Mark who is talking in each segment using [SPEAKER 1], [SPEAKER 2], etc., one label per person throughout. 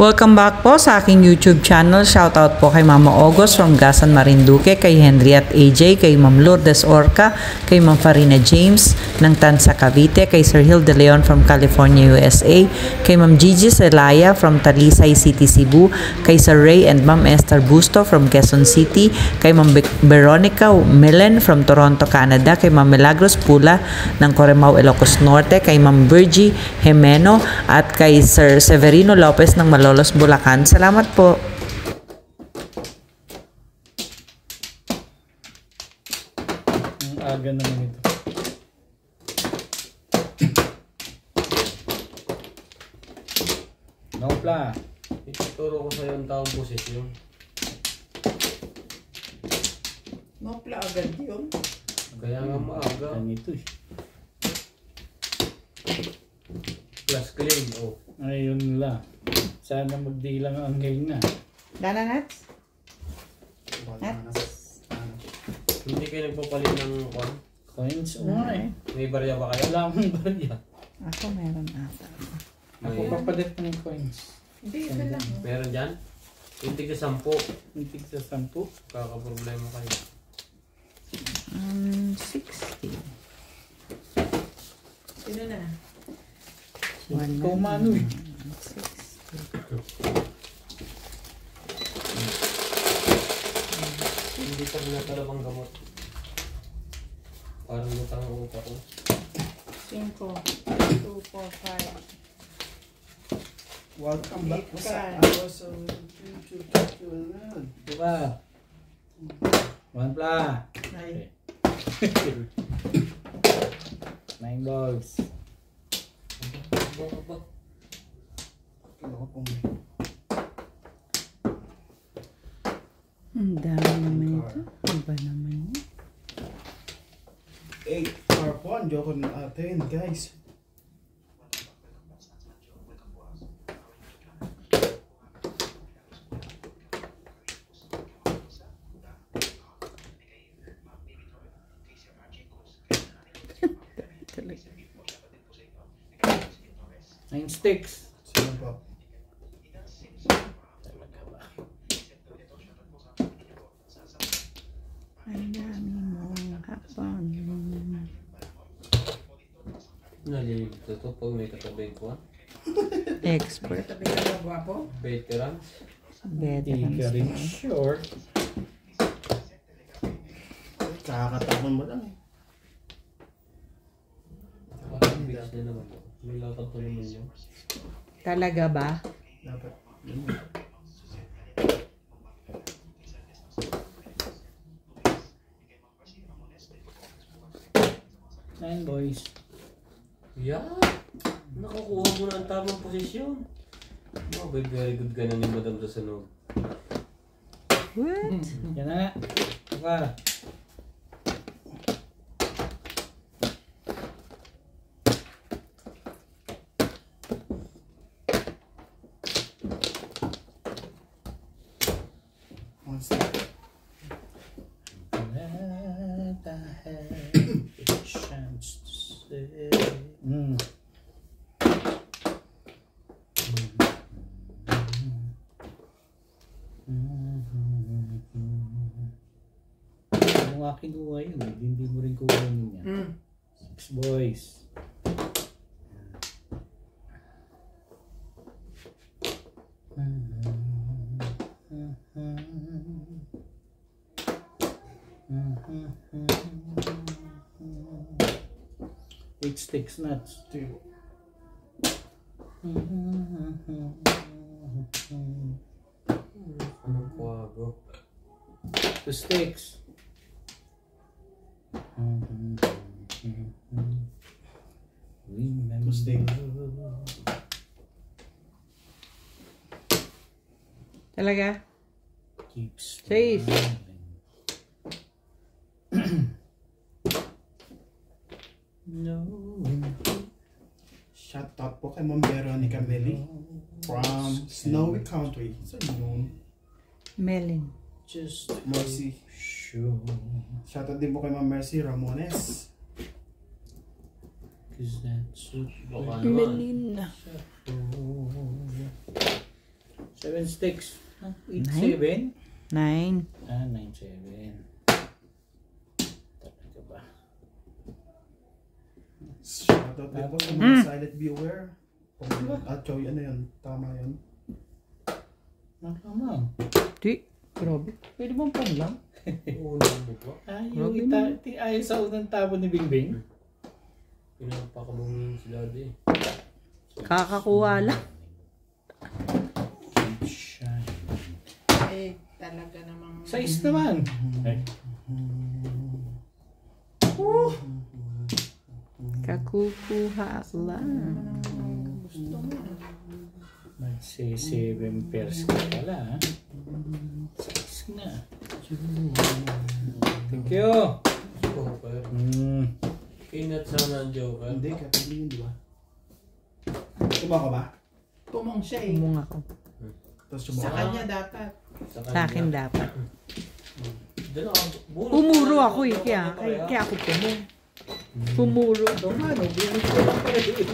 [SPEAKER 1] Welcome back po sa aking YouTube channel. Shoutout po kay Mama August from Gasan, Marinduque, kay Henry at AJ, kay Ma'am Lourdes Orca, kay Ma'am Farina James ng Tansa Cavite, kay Sir Hill De Leon from California, USA, kay Ma'am Gigi Celaya from Talisay City, Cebu, kay Sir Ray and Ma'am Esther Busto from Quezon City, kay Ma'am Veronica Melen from Toronto, Canada, kay Ma'am Milagros Pula ng Corimao, Ilocos Norte, kay Ma'am Virgie Jimeno at kay Sir Severino Lopez ng Malolos, Bulacan. Salamat po.
[SPEAKER 2] Ang aga naman ito. Nopla.
[SPEAKER 3] Ituturo ko sa'yo ang taong posisyon.
[SPEAKER 1] Nopla agad yun.
[SPEAKER 3] Kaya nga maaga.
[SPEAKER 2] Ganito eh.
[SPEAKER 3] Plus claim. Oh.
[SPEAKER 2] Ayun lang. Sana magdilang ang game na.
[SPEAKER 1] Dana nuts? Nuts?
[SPEAKER 3] Hindi kayo nagpapalit ng
[SPEAKER 2] Coins? Oo nga eh.
[SPEAKER 3] may barya ba kayo?
[SPEAKER 2] Wala akong barya.
[SPEAKER 1] Ako meron ata.
[SPEAKER 2] Ako papalit ng coins.
[SPEAKER 1] Hindi, ito lang.
[SPEAKER 3] Meron dyan? Yung tig sa 10.
[SPEAKER 2] Yung tig sa 10.
[SPEAKER 3] Kakaproblema kayo.
[SPEAKER 1] 60.
[SPEAKER 4] Sino na?
[SPEAKER 2] Ikaw mano eh.
[SPEAKER 1] 60.
[SPEAKER 3] Hindi pa rin natalabang gamot. Parang lutang ang utak ko.
[SPEAKER 4] 5, 2, 4, 5.
[SPEAKER 5] Welcome back po sa YouTube channel.
[SPEAKER 2] Diba? One pla. 9 balls.
[SPEAKER 1] Ang dami naman ito. Iba naman yun.
[SPEAKER 5] 8 or 1. Joke natin, guys.
[SPEAKER 2] Nine sticks.
[SPEAKER 5] Sino po?
[SPEAKER 1] Ang dami mong hapon.
[SPEAKER 3] Nalilito to pag may katabi ko.
[SPEAKER 1] Expert.
[SPEAKER 4] Tabi ka ba, gwapo?
[SPEAKER 3] Veterans.
[SPEAKER 2] Hindi ka rin short.
[SPEAKER 5] Kakatapon mo lang eh.
[SPEAKER 3] Parang bigas na naman. May lakad pa naman yun.
[SPEAKER 1] Talaga ba?
[SPEAKER 5] Dapat.
[SPEAKER 2] Nine boys.
[SPEAKER 3] Yeah! Nakukuha mo na ang tamang posisyon. Oh, very good ka na ni Madam sa sunog.
[SPEAKER 1] What?
[SPEAKER 2] Yan na nga. Diba?
[SPEAKER 5] One step.
[SPEAKER 2] Let I have a chance to say. Ano nga kinuha yun eh. Hindi mo rin kukunin yan. 6 boys. Eight sticks nuts.
[SPEAKER 5] 2.
[SPEAKER 3] Anong kwago?
[SPEAKER 2] 2 sticks. Remember.
[SPEAKER 5] 2 sticks.
[SPEAKER 1] Talaga?
[SPEAKER 2] Keeps
[SPEAKER 1] Chase.
[SPEAKER 2] No.
[SPEAKER 5] Shout out po kay Ma'am Veronica Meli from Snowy Country. So yun.
[SPEAKER 1] Melon.
[SPEAKER 2] Just
[SPEAKER 5] Mercy.
[SPEAKER 2] sure.
[SPEAKER 5] Shout out din po kay Ma'am Mercy Ramones.
[SPEAKER 2] Cause that's what
[SPEAKER 3] Baka naman.
[SPEAKER 1] Melina.
[SPEAKER 2] 7 sticks. 8,
[SPEAKER 1] Nine?
[SPEAKER 2] 7?
[SPEAKER 1] 9.
[SPEAKER 2] 9, 7. Talaga ba?
[SPEAKER 5] Shoutout din po sa mga silent viewer. Choy, ano yun? Tama yun.
[SPEAKER 2] Nakamang.
[SPEAKER 1] Di. Grabe.
[SPEAKER 2] Pwede bang pan lang?
[SPEAKER 3] Unang mo ba?
[SPEAKER 2] Yung ayon sa unang tabo ni Bingbing.
[SPEAKER 3] Pinapakamong si Daddy.
[SPEAKER 1] Kakakuha lang.
[SPEAKER 4] Eh, talaga namang...
[SPEAKER 2] Size naman. Ay.
[SPEAKER 1] Kakukuha lang.
[SPEAKER 4] Gusto mo.
[SPEAKER 2] Magsi 7 pairs ka pala, ha? Size na. Thank you.
[SPEAKER 3] Joker. Peanut sana ang Joker.
[SPEAKER 5] Hindi, kapili yun, di ba? Tumaw ka ba?
[SPEAKER 4] Tumong siya eh.
[SPEAKER 1] Umung ako.
[SPEAKER 5] Tapos
[SPEAKER 4] Sa
[SPEAKER 5] tumaw ka.
[SPEAKER 4] kanya dapat.
[SPEAKER 1] Sa akin dapat.
[SPEAKER 3] Diyan ako.
[SPEAKER 1] Pumuro ako eh. Kaya ako pumuro. Pumuro.
[SPEAKER 2] Ito nga, no? Binigyan ko lang pala yun.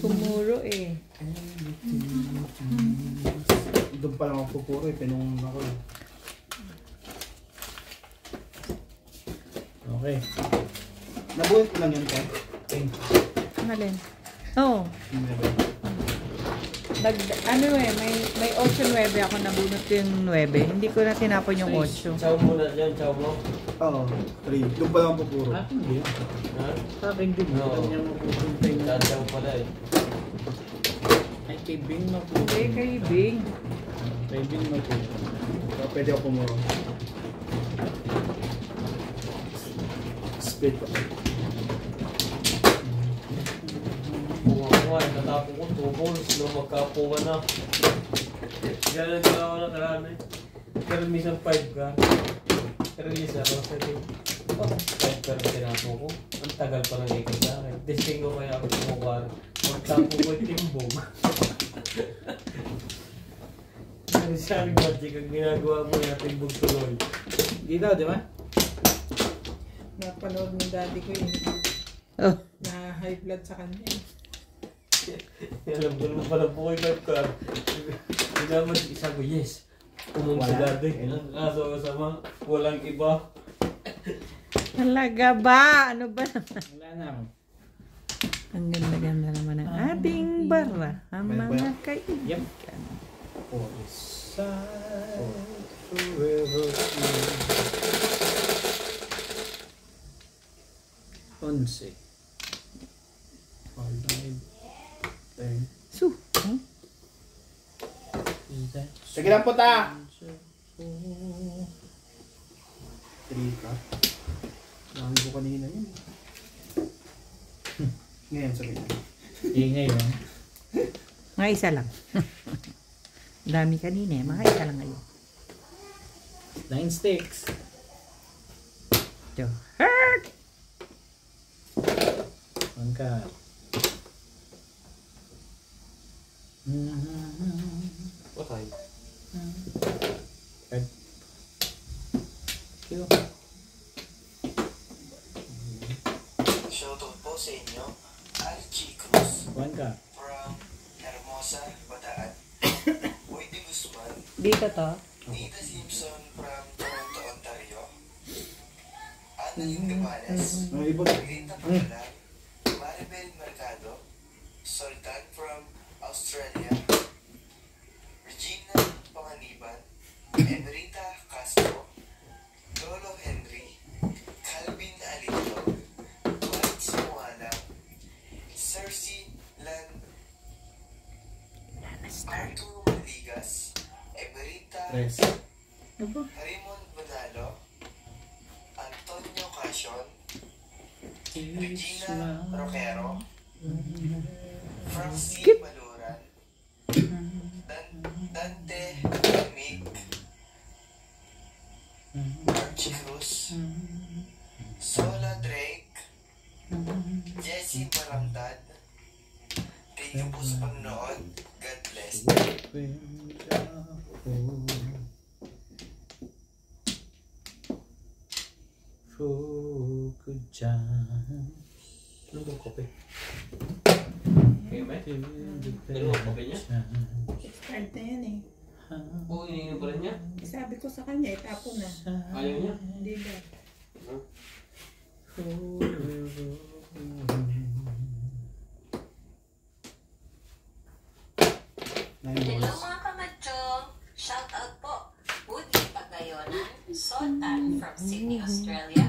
[SPEAKER 1] Pumuro eh.
[SPEAKER 5] Doon pa lang ako pupuro eh. Pinungon ako eh.
[SPEAKER 2] Okay.
[SPEAKER 5] Nabuhat ko lang yun, Ken.
[SPEAKER 1] Ang alin? Oo. Ano eh, may 8-9 ako, nabunot yung 9. Hindi ko na tinapon yung 8.
[SPEAKER 3] Chow muna dyan, chow mo.
[SPEAKER 5] Oo, 3. Doon pa lang ako pupuro.
[SPEAKER 2] Akin din.
[SPEAKER 3] Ha?
[SPEAKER 2] Sa akin din.
[SPEAKER 3] Oo.
[SPEAKER 2] Alam niya mapupunta yung...
[SPEAKER 3] Tataw pala eh.
[SPEAKER 2] Ay, kay Bing
[SPEAKER 1] Hindi,
[SPEAKER 2] mapupunta.
[SPEAKER 1] kay Bing.
[SPEAKER 2] Kay Bing mapupunta.
[SPEAKER 5] So, pwede ako pumuro. Split ako.
[SPEAKER 3] Bunga ko nga, natapon ko 2 balls nung magkapunga na. Ganun ka ako nakaraan eh. Pero minsan 5 ka. Release ako sa team. 5 ka rin tinapon ko. Ang tagal pa lang ikot sa akin. Testing ko kaya ako kumukuha. Magtapon ko yung timbong. Ano siya ang magic ang ginagawa mo yung timbong tuloy.
[SPEAKER 2] Dito, di ba?
[SPEAKER 4] Napanood ng daddy ko yun.
[SPEAKER 1] Oh.
[SPEAKER 4] Na high blood sa kanya.
[SPEAKER 3] Alam ko naman pala po kayo 5 ka. Hindi naman isa ko, yes. Pumunta si Daddy. Ang kaso kasama, walang iba.
[SPEAKER 1] Talaga ba? Ano ba naman?
[SPEAKER 2] Wala na ako.
[SPEAKER 1] Ang ganda-ganda naman ng ating bara. Ang mga kaibigan.
[SPEAKER 2] For the side forever. 11. 5, 10.
[SPEAKER 1] So, huh?
[SPEAKER 5] Sige lang po ta! 3 ka. Dami ko kanina yun. Ngayon, sabi niya.
[SPEAKER 2] Ngayon.
[SPEAKER 1] Mga isa lang. Dami kanina eh. Mga isa lang ngayon.
[SPEAKER 2] 9 sticks.
[SPEAKER 1] So, hurt!
[SPEAKER 2] 1 card.
[SPEAKER 3] Okay.
[SPEAKER 2] Card. Q.
[SPEAKER 6] Shoutout po sa inyo, Archie Cruz
[SPEAKER 2] 1 card.
[SPEAKER 6] from Hermosa, Bataan. Boyde Guzman,
[SPEAKER 1] Dito to.
[SPEAKER 6] Nita Simpson from Toronto, Ontario. Annalyn Gabales,
[SPEAKER 5] Ang ibon.
[SPEAKER 6] Rita Pagalan, Maribel Mercado, Sultan from Australia, Regina Panganiban, Emerita Castro, Lolo Henry, Calvin Alito, Max Moana, Cersei Lan, Arturo Maligas, Emerita
[SPEAKER 2] 3.
[SPEAKER 6] Raymond Bonalo, Antonio Casion, Regina Roquero, Francine Maluran, Dante Mick, Archie Cruz, Sola Drake, Jessie Marangtad. Thank you po sa panonood. God bless.
[SPEAKER 2] Focus. ko dyan.
[SPEAKER 3] Ano bang kope? Kayo ba? Ano bang kope niya?
[SPEAKER 4] Expired na yan eh.
[SPEAKER 3] Oo, iniinom pa rin niya?
[SPEAKER 4] Sabi ko sa kanya, itapo na.
[SPEAKER 3] Ayaw niya?
[SPEAKER 4] Hindi ba?
[SPEAKER 7] Hello mga kamadjong! Shout out po! Woody Pagayonan, Sultan from Sydney, Australia,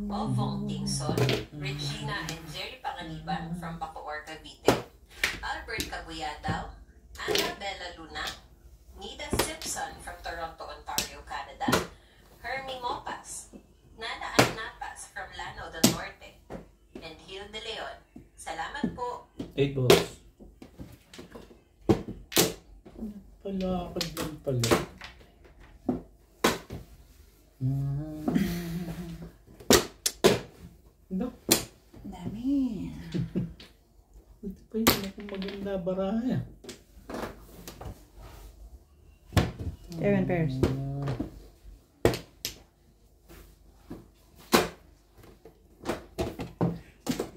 [SPEAKER 7] Wovong Tingson, Regina and Jerry Panganiban from Bacoor, Cavite, Albert Cabuyadaw, Annabella Luna, Nida Simpson from Toronto, Ontario, Canada, Hermie Mopas, Nana Anapas from Lano del Norte, and Hil De Leon. Salamat po!
[SPEAKER 2] 8 balls. Palakad lang pala. Ano?
[SPEAKER 4] Dami.
[SPEAKER 2] Buti pa yun akong maganda baraha.
[SPEAKER 1] 7 pairs.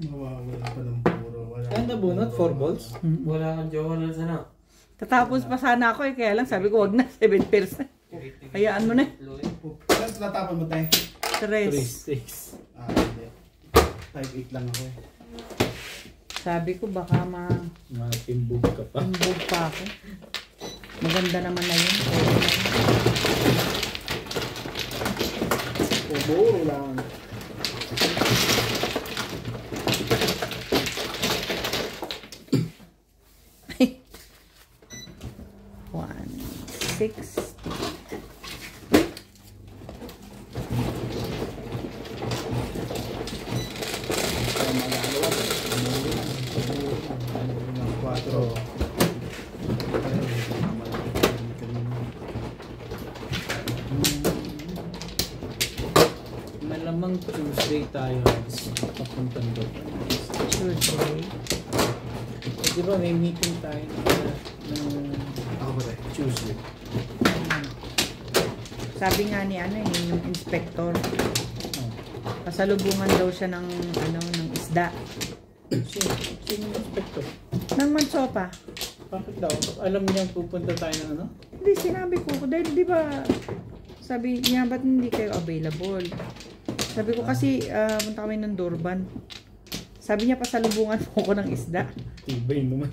[SPEAKER 5] Mawawala pa ng puro. Wala.
[SPEAKER 2] Kaya nabunot 4 balls?
[SPEAKER 3] Wala kang jowa na sana.
[SPEAKER 1] Tatapos pa sana ako eh, kaya lang sabi ko wag na, 7 pairs na. Hayaan mo na.
[SPEAKER 5] Tapos natapon mo tayo.
[SPEAKER 2] 3,
[SPEAKER 1] 3.
[SPEAKER 2] 6.
[SPEAKER 5] Hindi. 5-8 lang ako eh.
[SPEAKER 1] Sabi ko baka
[SPEAKER 2] Matimbog ka pa.
[SPEAKER 1] matimbog pa ako. Maganda naman na yun.
[SPEAKER 5] Pumuro lang.
[SPEAKER 1] One, 6.
[SPEAKER 5] Kaya magagawa. Pumuro lang. Pumuro lang. 4.
[SPEAKER 2] Malamang Tuesday tayo. Papuntang doon.
[SPEAKER 1] Tuesday.
[SPEAKER 2] Di ba may meeting tayo ng
[SPEAKER 5] Ako ba tayo?
[SPEAKER 2] Tuesday?
[SPEAKER 1] Sabi nga ni yung inspector,
[SPEAKER 2] Oh.
[SPEAKER 1] pasalubungan daw siya ng ng isda.
[SPEAKER 2] Sino yung inspector?
[SPEAKER 1] Ng Mansopa.
[SPEAKER 2] Bakit daw? Alam niya pupunta tayo ng ano?
[SPEAKER 1] Hindi, sinabi ko, dahil di ba, sabi niya, ba't hindi kayo available? Sabi ko kasi, punta kami ng Durban. Sabi niya, pasalubungan po ko ng isda.
[SPEAKER 2] Tibay naman.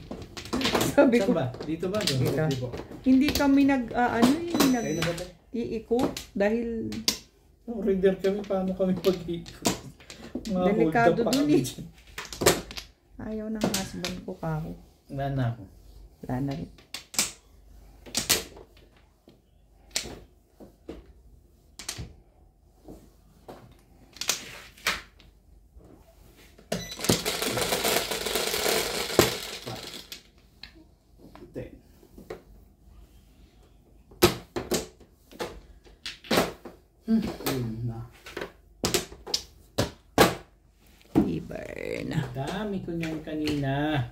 [SPEAKER 1] Sabi
[SPEAKER 2] Saan
[SPEAKER 1] ko,
[SPEAKER 2] ba? Dito ba? Doon?
[SPEAKER 1] Dito.
[SPEAKER 5] Hindi po.
[SPEAKER 1] hindi kami hindi
[SPEAKER 5] Kayo na ba tayo?
[SPEAKER 1] iikot dahil
[SPEAKER 2] Reader kami, paano kami pag-ikot? Mga
[SPEAKER 1] Delikado
[SPEAKER 2] hold up pa
[SPEAKER 1] dun
[SPEAKER 2] kami
[SPEAKER 1] eh.
[SPEAKER 2] dyan.
[SPEAKER 1] ayaw ng husband ko kako.
[SPEAKER 2] Wala na ako.
[SPEAKER 1] Wala na rin.
[SPEAKER 5] Ten. Yun na.
[SPEAKER 1] I-burn.
[SPEAKER 2] Dami ko niyan kanina.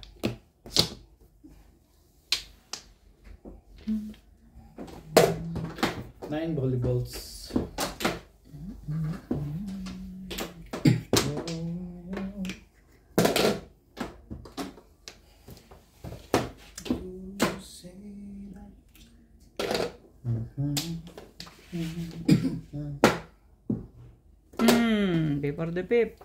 [SPEAKER 2] Nine volleyballs.
[SPEAKER 1] Paper the pip.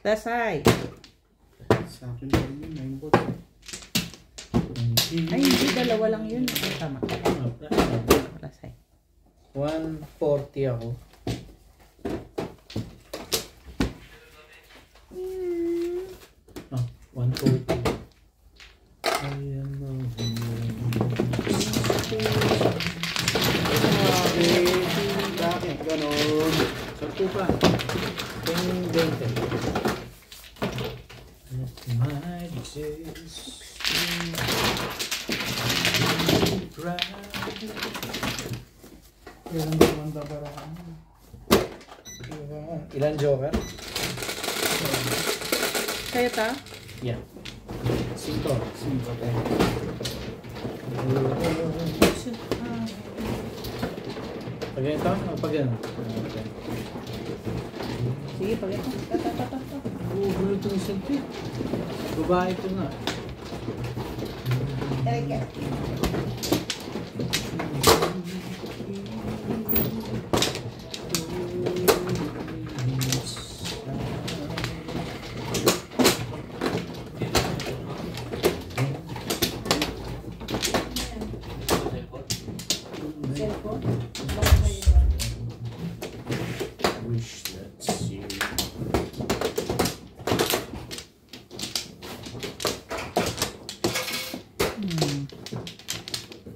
[SPEAKER 1] Dasay.
[SPEAKER 5] Sa akin pa rin yun. 9 balls.
[SPEAKER 1] Ay, hindi, dalawa lang yun. Ay, tama. Dasay.
[SPEAKER 2] 140 ako. Ah, 140. Ayan na.
[SPEAKER 5] Bakit ganon?
[SPEAKER 2] Sarto pa. 10-20. My just
[SPEAKER 5] Kailan ba manda para
[SPEAKER 2] Ilan joker?
[SPEAKER 1] Kaya ta?
[SPEAKER 2] Yeah. 6 5.
[SPEAKER 5] 5 tayo.
[SPEAKER 2] Pag ganito? O pag ganito? Okay.
[SPEAKER 1] Sige, pag ito.
[SPEAKER 2] Gulo itong selfie. Babae ito nga.
[SPEAKER 4] Talaga. Cellphone? Bakit ba yun?
[SPEAKER 2] Wish that's you.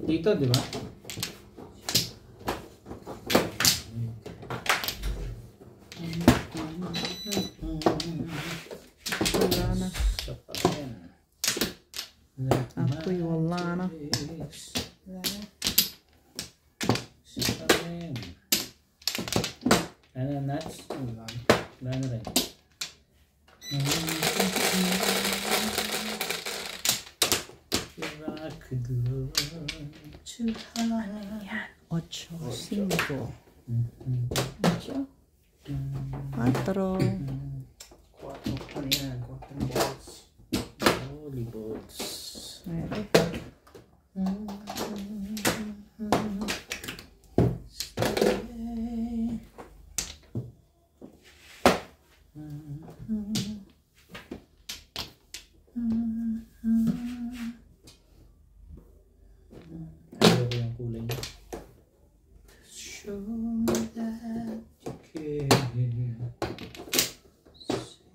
[SPEAKER 2] Dito, di ba?
[SPEAKER 1] Wala na.
[SPEAKER 2] Sa pakin.
[SPEAKER 1] Ako'y wala na.
[SPEAKER 4] Wala na.
[SPEAKER 2] Sa pakin. Ano, nuts? Wala na rin. If I could love too hard.
[SPEAKER 1] Yan. 8, 5. 8. 4.
[SPEAKER 5] 4. Ano yan? 4 balls.
[SPEAKER 2] Holy balls.
[SPEAKER 1] Meron.
[SPEAKER 2] Ayaw ko yung kulay niya. Show that you care.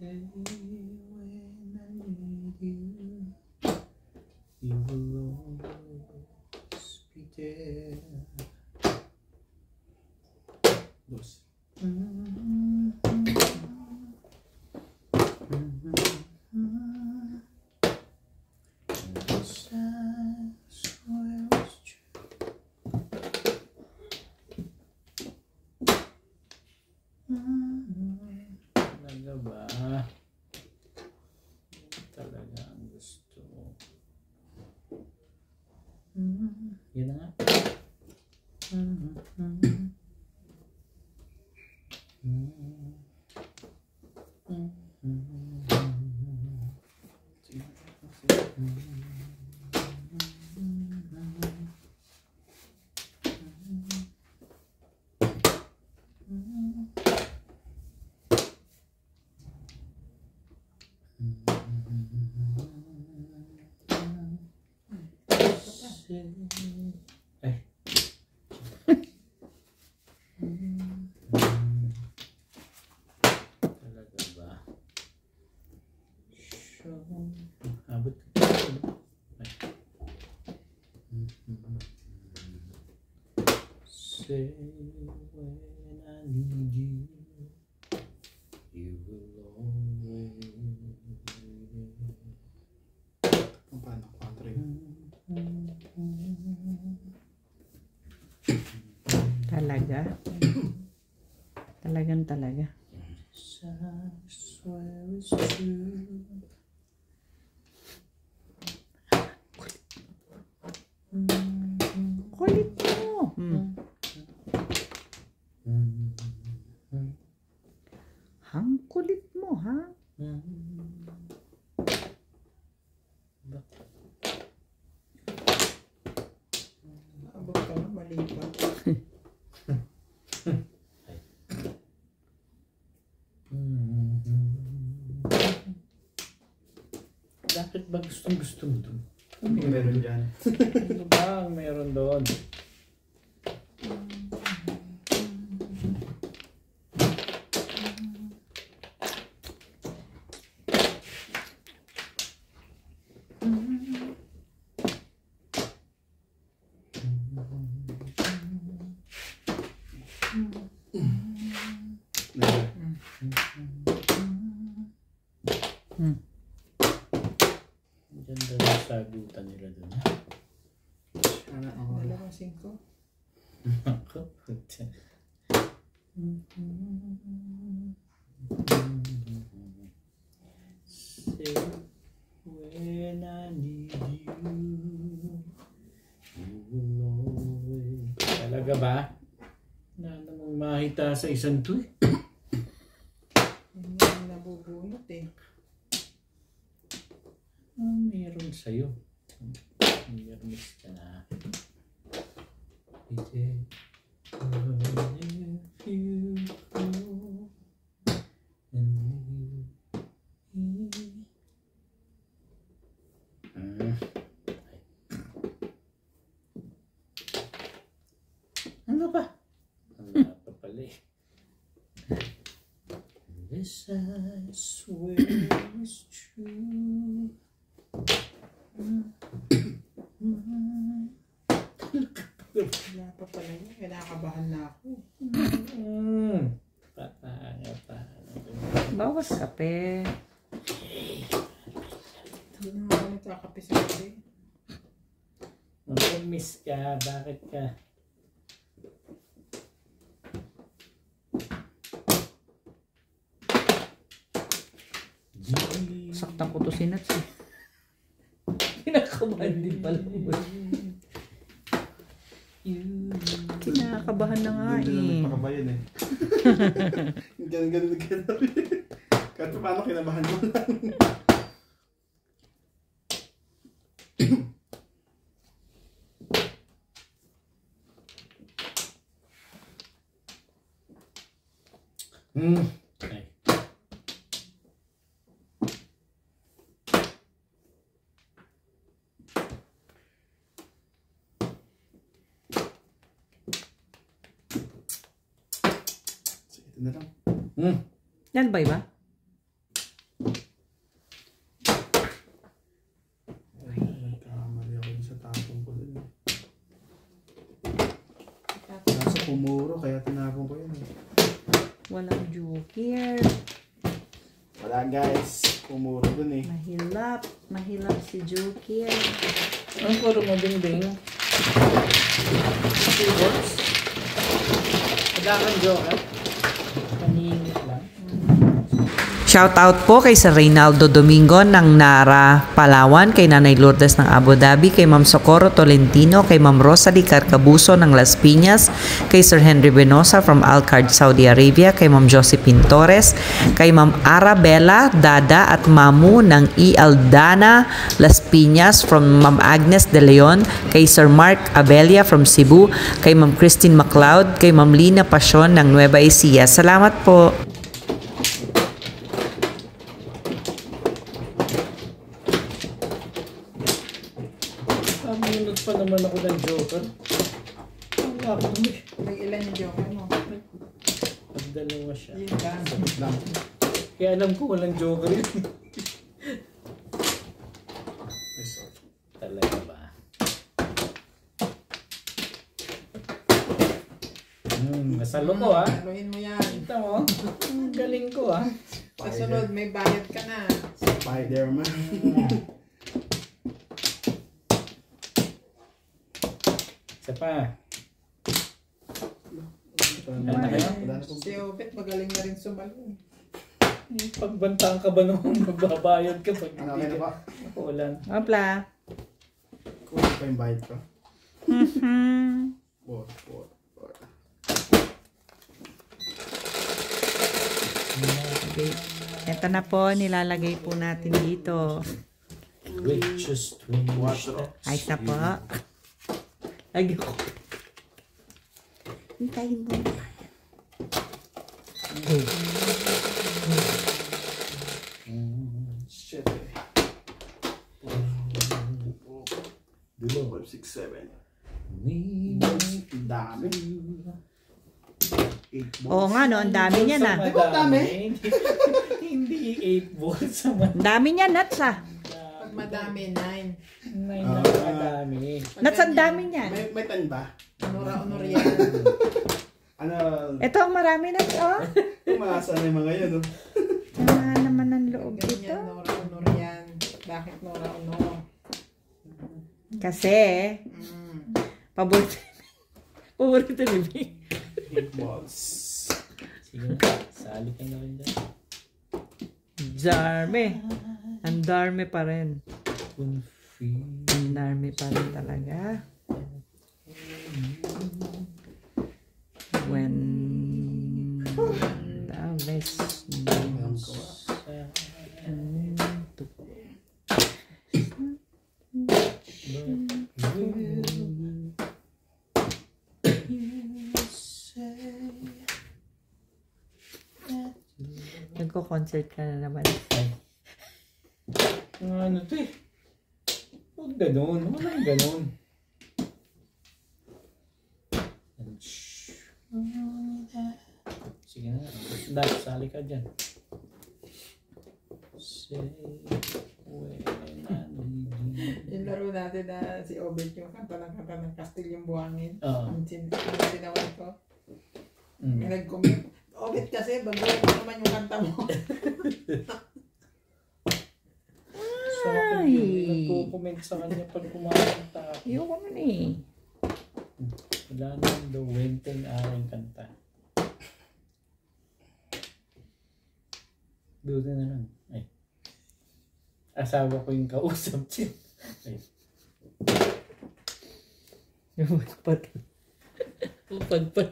[SPEAKER 2] Say when I need you, you will always be there.
[SPEAKER 5] Dos.
[SPEAKER 2] Talaga ba? Talaga ang gusto mo. Yan na nga. Ay. Talaga ba? Show. Abot. Ay. Say when I need you, you will always be there.
[SPEAKER 5] Paano? 4.
[SPEAKER 1] Talaga? Talagang talaga.
[SPEAKER 2] I swear it's true.
[SPEAKER 1] Kulit mo. Ang kulit mo, ha?
[SPEAKER 4] Abot ka na, mali pa.
[SPEAKER 2] Bakit ba gusto mo doon?
[SPEAKER 5] Meron dyan.
[SPEAKER 2] Ano ba ang meron doon? Ganda ng sagutan nila doon.
[SPEAKER 5] Sana ako.
[SPEAKER 4] 2, 5.
[SPEAKER 2] Ako, puta. Say when When I need you, you will always... Talaga ba? Na namang mahita sa isang to eh.
[SPEAKER 4] Hindi yung nabubunot eh.
[SPEAKER 2] Meron sa'yo. Meron ka na. Ano ba? Wala pa pala eh. This I swear is true.
[SPEAKER 4] Wala pa pala yun. Kinakabahan na ako.
[SPEAKER 1] Bawas kape.
[SPEAKER 4] Hindi naman ako nagkakape sa gabi.
[SPEAKER 2] Miss ka, bakit ka?
[SPEAKER 1] Saktan ko to si Nats eh.
[SPEAKER 2] Kinakabahan din pala.
[SPEAKER 1] Kinakabahan na nga
[SPEAKER 5] Hindi
[SPEAKER 1] eh.
[SPEAKER 5] na nagpakabayan eh. Ganun. Kahit paano kinabahan mo lang.
[SPEAKER 2] Ay.
[SPEAKER 5] Sige, ito na lang.
[SPEAKER 1] Yan ba iba?
[SPEAKER 5] Nagkamali ako sa tapong ko dun. Nasa pumuro, kaya tinapon ko yun.
[SPEAKER 1] Walang joker.
[SPEAKER 5] Wala guys, pumuro dun eh.
[SPEAKER 1] Mahilap. Mahilap si joker.
[SPEAKER 2] Ang puro mo ding-ding. Keyboards. Wala kang joker. Paningit lang.
[SPEAKER 1] Shout out po kay Sir Reynaldo Domingo ng Nara, Palawan, kay Nanay Lourdes ng Abu Dhabi, kay Ma'am Socorro Tolentino, kay Ma'am Rosalie Carcabuso ng Las Piñas, kay Sir Henry Benosa from Alcard, Saudi Arabia, kay Ma'am Josephine Torres, kay Ma'am Arabella Dada at Mamu ng Aldana, Las Piñas, from Ma'am Agnes De Leon, kay Sir Mark Abelia from Cebu, kay Ma'am Christine MacLeod, kay Ma'am Lina Pasion ng Nueva Ecija. Salamat po.
[SPEAKER 2] Minut pa naman ako ng joker. Wala ko naman.
[SPEAKER 4] May ilan yung joker mo?
[SPEAKER 2] Pagdalawa siya.
[SPEAKER 4] Yun lang.
[SPEAKER 5] Lang.
[SPEAKER 2] Kaya alam ko walang joker yun. Talaga ba? Nasalo ko ah.
[SPEAKER 4] Saluhin mo yan.
[SPEAKER 2] Ito mo. Galing ko ah.
[SPEAKER 4] Kasunod, may bayad ka na.
[SPEAKER 5] Spider-Man.
[SPEAKER 2] Isa pa.
[SPEAKER 5] Wala na kayo? Wala na po.
[SPEAKER 4] Si Obet, magaling na rin sumalo.
[SPEAKER 2] Pagbantaan ka ba naman magbabayad ka pag
[SPEAKER 5] Ano, okay na ba?
[SPEAKER 2] Ako lang.
[SPEAKER 1] Hopla.
[SPEAKER 5] Kuha pa yung bayad ko. Four.
[SPEAKER 1] Okay. Ito na po, nilalagay po natin dito.
[SPEAKER 2] Richest twin.
[SPEAKER 1] Ayos na po. Lagi ko. Hintayin mo.
[SPEAKER 5] Shit eh. 5, 6, 7. Dami. 8
[SPEAKER 1] Oo nga no, ang dami niya na.
[SPEAKER 5] Di ba ang dami?
[SPEAKER 2] Hindi 8 volts sa
[SPEAKER 1] Ang dami niya, Nats ah.
[SPEAKER 4] Pag madami, 9.
[SPEAKER 2] 9 na kadami.
[SPEAKER 1] Nats, ang dami niya.
[SPEAKER 5] May tan ba?
[SPEAKER 4] Honor yan.
[SPEAKER 5] Ano?
[SPEAKER 1] Ito ang marami, Nats, oh.
[SPEAKER 5] Tumasa na yung mga yun, no?
[SPEAKER 1] Ano naman ang loob dito?
[SPEAKER 4] Ganyan, honor yan. Bakit honor?
[SPEAKER 1] Kasi, paborito ni Bing.
[SPEAKER 5] 8 balls.
[SPEAKER 2] Sige, sali ka na rin dyan.
[SPEAKER 1] Darme. Ang darme pa rin.
[SPEAKER 2] confused.
[SPEAKER 1] Ang dami pa rin talaga. When the best knows to nagko-concert ka na naman.
[SPEAKER 2] Ano to eh? Huwag ganon. Walang ganon. Sige na. Dahil sali ka dyan. Say when I need you.
[SPEAKER 4] Yung laro natin na si Obet yung kanta ng Castilyong Buhangin.
[SPEAKER 2] Oo.
[SPEAKER 4] Yung sinawan ko. May
[SPEAKER 2] Mm.
[SPEAKER 4] nag-comment. Obet kasi, baguhin mo naman yung kanta mo.
[SPEAKER 2] Sa akin yun, nagko-comment sa kanya pag kumakanta ako.
[SPEAKER 1] Ayoko man eh.
[SPEAKER 2] Wala naman daw wenteng aking kanta. Doon na lang. Ay. Asawa ko yung kausap siya. Ay.
[SPEAKER 1] Upad. Upad.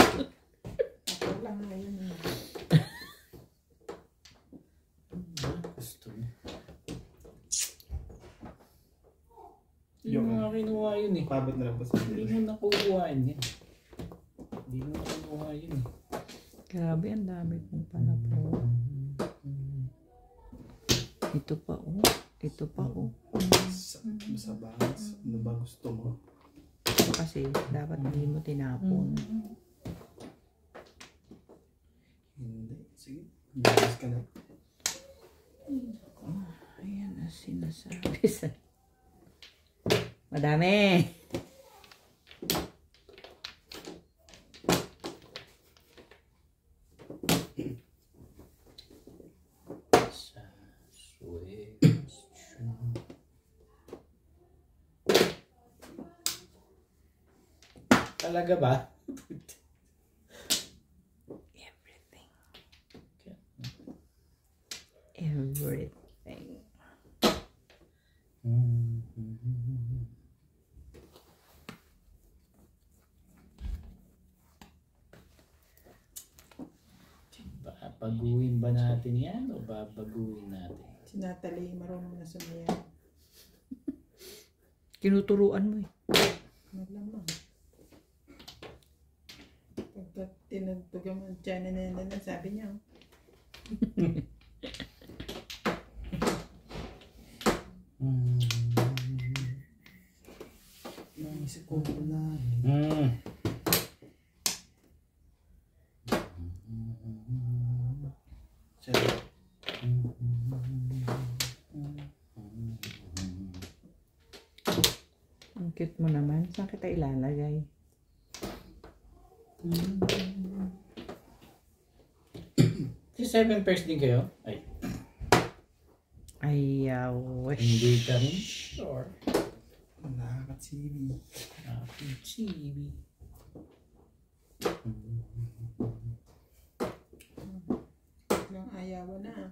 [SPEAKER 4] Ako lang ngayon.
[SPEAKER 2] Gusto mo. Yung mga kinuha yun eh.
[SPEAKER 5] Pabot na lang po sa
[SPEAKER 2] Hindi mo nakukuha yun. Hindi mo nakukuha yun eh.
[SPEAKER 1] Grabe, ang dami kong panapo. Ito pa oh. Ito pa oh.
[SPEAKER 5] Sa bangs. Ano ba gusto mo?
[SPEAKER 1] Kasi dapat hindi mo tinapon.
[SPEAKER 5] Hindi. Sige. Bilis ka na.
[SPEAKER 1] Ayan na sinasabi sa... Madami!
[SPEAKER 2] Sa question. Talaga ba?
[SPEAKER 1] Everything. Everything.
[SPEAKER 2] Baguhin ba natin yan o babaguhin natin?
[SPEAKER 4] Si Natalie, marunong na sumayaw.
[SPEAKER 1] Tinuturuan mo eh.
[SPEAKER 4] Malamang. Pagka tinagtugan mo ang China na sabi niya.
[SPEAKER 5] Naisip ko na.
[SPEAKER 1] Ang cute mo naman. Saan kita ilalagay?
[SPEAKER 2] Si 7 pairs din kayo? Ay,
[SPEAKER 1] I wish.
[SPEAKER 2] hindi ka rin sure.
[SPEAKER 5] Nakaka-TV.
[SPEAKER 2] Chibi.
[SPEAKER 4] Lang ayaw na.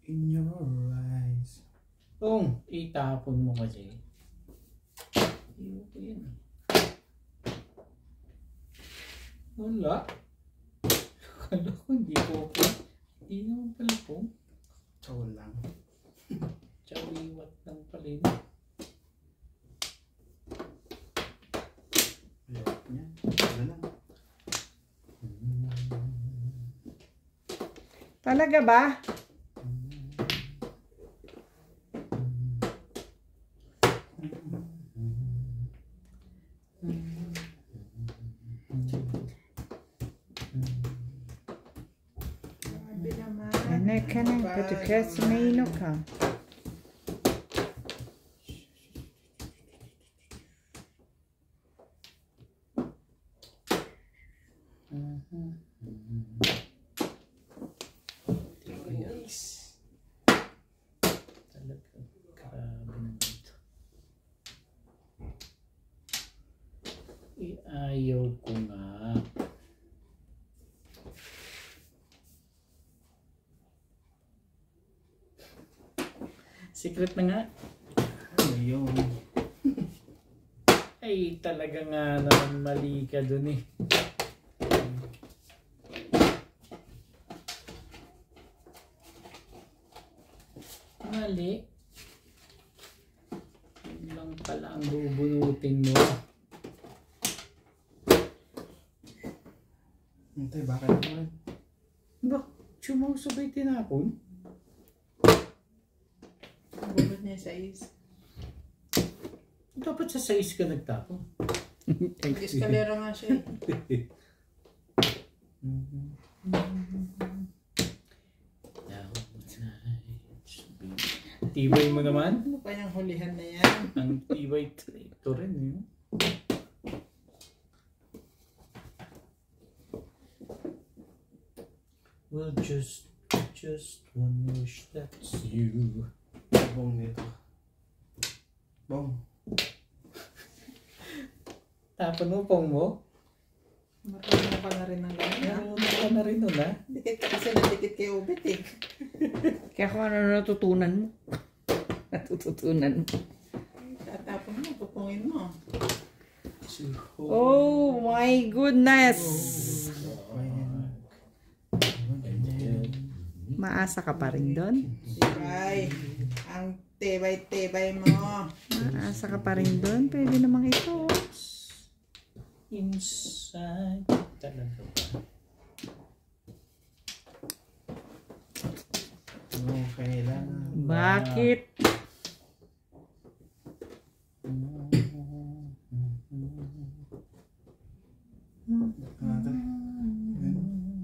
[SPEAKER 5] In your eyes.
[SPEAKER 2] Kung itapon mo kasi. Iyo ko yun. Wala. Kala ko hindi po po. Hindi naman pala po.
[SPEAKER 5] Chow lang.
[SPEAKER 2] Chawiwat lang pala yun.
[SPEAKER 5] Ayaw niya. Wala lang.
[SPEAKER 1] Talaga ba?
[SPEAKER 4] Sabi naman.
[SPEAKER 1] Ano ka na? Katukas may ino ka.
[SPEAKER 2] Talaga. Grabe naman ito. Secret na nga.
[SPEAKER 5] Ayun.
[SPEAKER 2] Ay, talaga nga naman mali ka dun eh. Mali. Yun lang pala ang bubunutin mo.
[SPEAKER 5] Hintay, bakit naman?
[SPEAKER 2] Ba, sumusubay tinapon?
[SPEAKER 4] Ang bunot niya sa is.
[SPEAKER 2] Dapat sa size ka nagtapon.
[SPEAKER 4] Eskalera nga siya eh.
[SPEAKER 2] Tibay mo naman.
[SPEAKER 4] Ano pa yung hulihan na yan?
[SPEAKER 2] Ang tibay ito rin eh. Well, just one wish that's you.
[SPEAKER 5] Bong nito. Bong.
[SPEAKER 2] Tapon mo, pong mo.
[SPEAKER 4] Marunong ka na rin ng ganyan.
[SPEAKER 2] Marunong ka na rin nun, ha?
[SPEAKER 4] Dikit kasi nadikit kay Ubit eh.
[SPEAKER 1] Kaya kung ano natutunan mo. Natututunan mo.
[SPEAKER 4] Tatapon mo, pupungin mo.
[SPEAKER 1] Oh my goodness! Maasa ka pa rin doon?
[SPEAKER 4] Sibay. Ang tibay-tibay mo.
[SPEAKER 1] Maasa ka pa rin doon? Pwede namang ito.
[SPEAKER 2] Inside. Talaga ba?
[SPEAKER 5] Okay lang.
[SPEAKER 1] Bakit?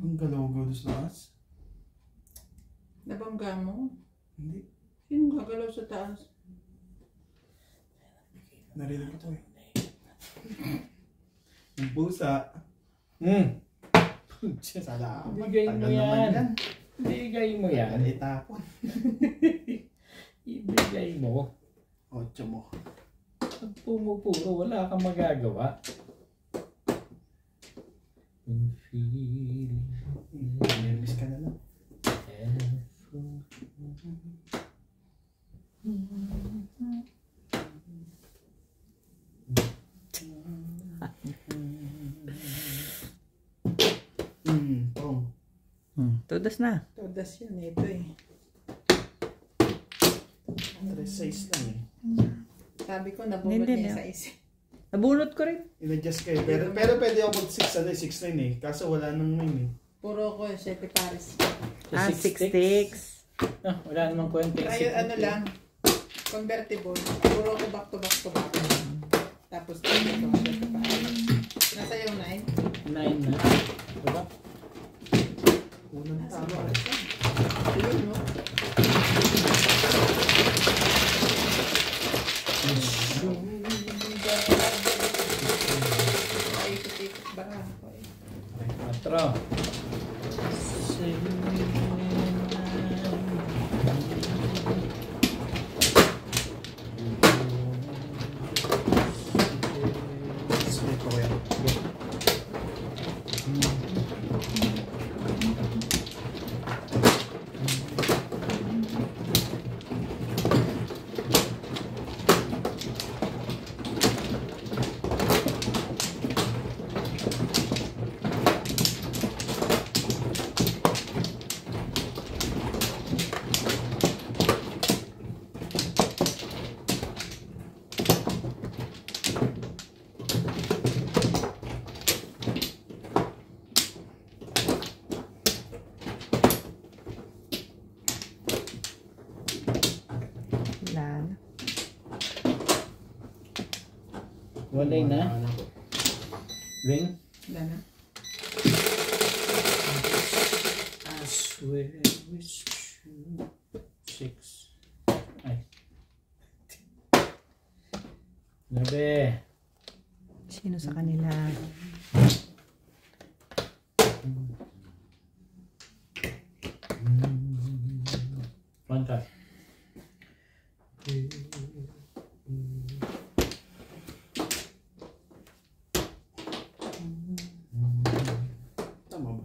[SPEAKER 5] Ang galaw-gaw doon sa taas?
[SPEAKER 4] Nabangga mo?
[SPEAKER 5] Hindi.
[SPEAKER 4] Sino gagalaw sa taas?
[SPEAKER 5] Narinig ito eh. Yung pusa. Salamat.
[SPEAKER 2] Bigay mo
[SPEAKER 5] Tagal naman
[SPEAKER 2] yan. Ibigay mo yan.
[SPEAKER 5] Tagal itapon.
[SPEAKER 2] Ibigay mo.
[SPEAKER 5] 8 mo.
[SPEAKER 2] Pag pumupuro, wala kang magagawa.
[SPEAKER 5] Nervous ka na lang. Pong.
[SPEAKER 1] Todas na.
[SPEAKER 4] Todas yan ito eh.
[SPEAKER 5] 3 lang eh.
[SPEAKER 4] Sabi ko nabunot
[SPEAKER 1] Hindi,
[SPEAKER 4] niya
[SPEAKER 1] no?
[SPEAKER 4] sa is.
[SPEAKER 1] Nabunot ko rin.
[SPEAKER 5] In-adjust kayo. Pero pwede ako mag 6 eh. Kaso wala nang meme eh.
[SPEAKER 4] Puro ko 7 pares.
[SPEAKER 1] Ah, 6 sticks.
[SPEAKER 2] Ah, wala namang kwenta yung
[SPEAKER 4] Ayun,
[SPEAKER 2] secret
[SPEAKER 4] ano
[SPEAKER 2] eh.
[SPEAKER 4] lang. Convertible. Puro ko back to back to back. Tapos ito, 7 pares. Nasa yung 9?
[SPEAKER 2] 9 na. Diba?
[SPEAKER 5] Unang
[SPEAKER 4] Nasa
[SPEAKER 5] tama.
[SPEAKER 4] bawas yan. Ayun, no? Ay, ikot-ikot ba ako eh.
[SPEAKER 2] 4.
[SPEAKER 5] Split ko yan.
[SPEAKER 1] Wala na.
[SPEAKER 2] Walay na. Ring.
[SPEAKER 4] Wala na.
[SPEAKER 2] I swear it's true. 6. Ay. 9.
[SPEAKER 1] Sino sa kanila?
[SPEAKER 2] One card.
[SPEAKER 5] Tama ba?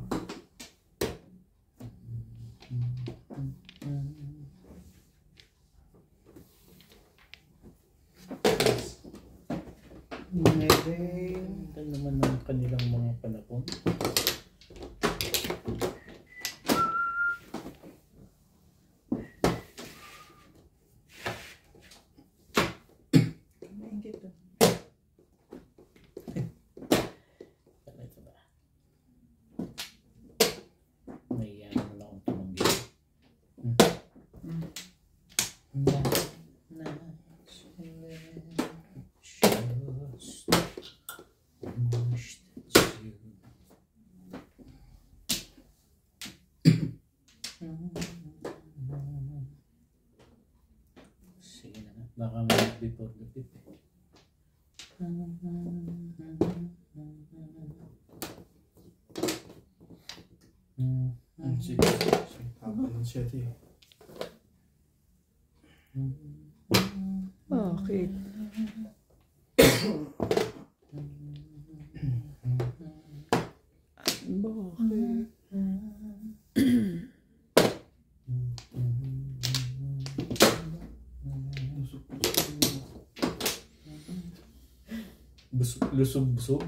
[SPEAKER 2] Ito naman ang kanilang mga panapon.
[SPEAKER 4] Maingit to.
[SPEAKER 2] Ito ba? May ano na akong tumanggi. Sige na nga. Baka may before the pip eh.
[SPEAKER 5] Sige. Haba ng 7 eh.
[SPEAKER 1] Bakit?
[SPEAKER 2] Lusog-busog.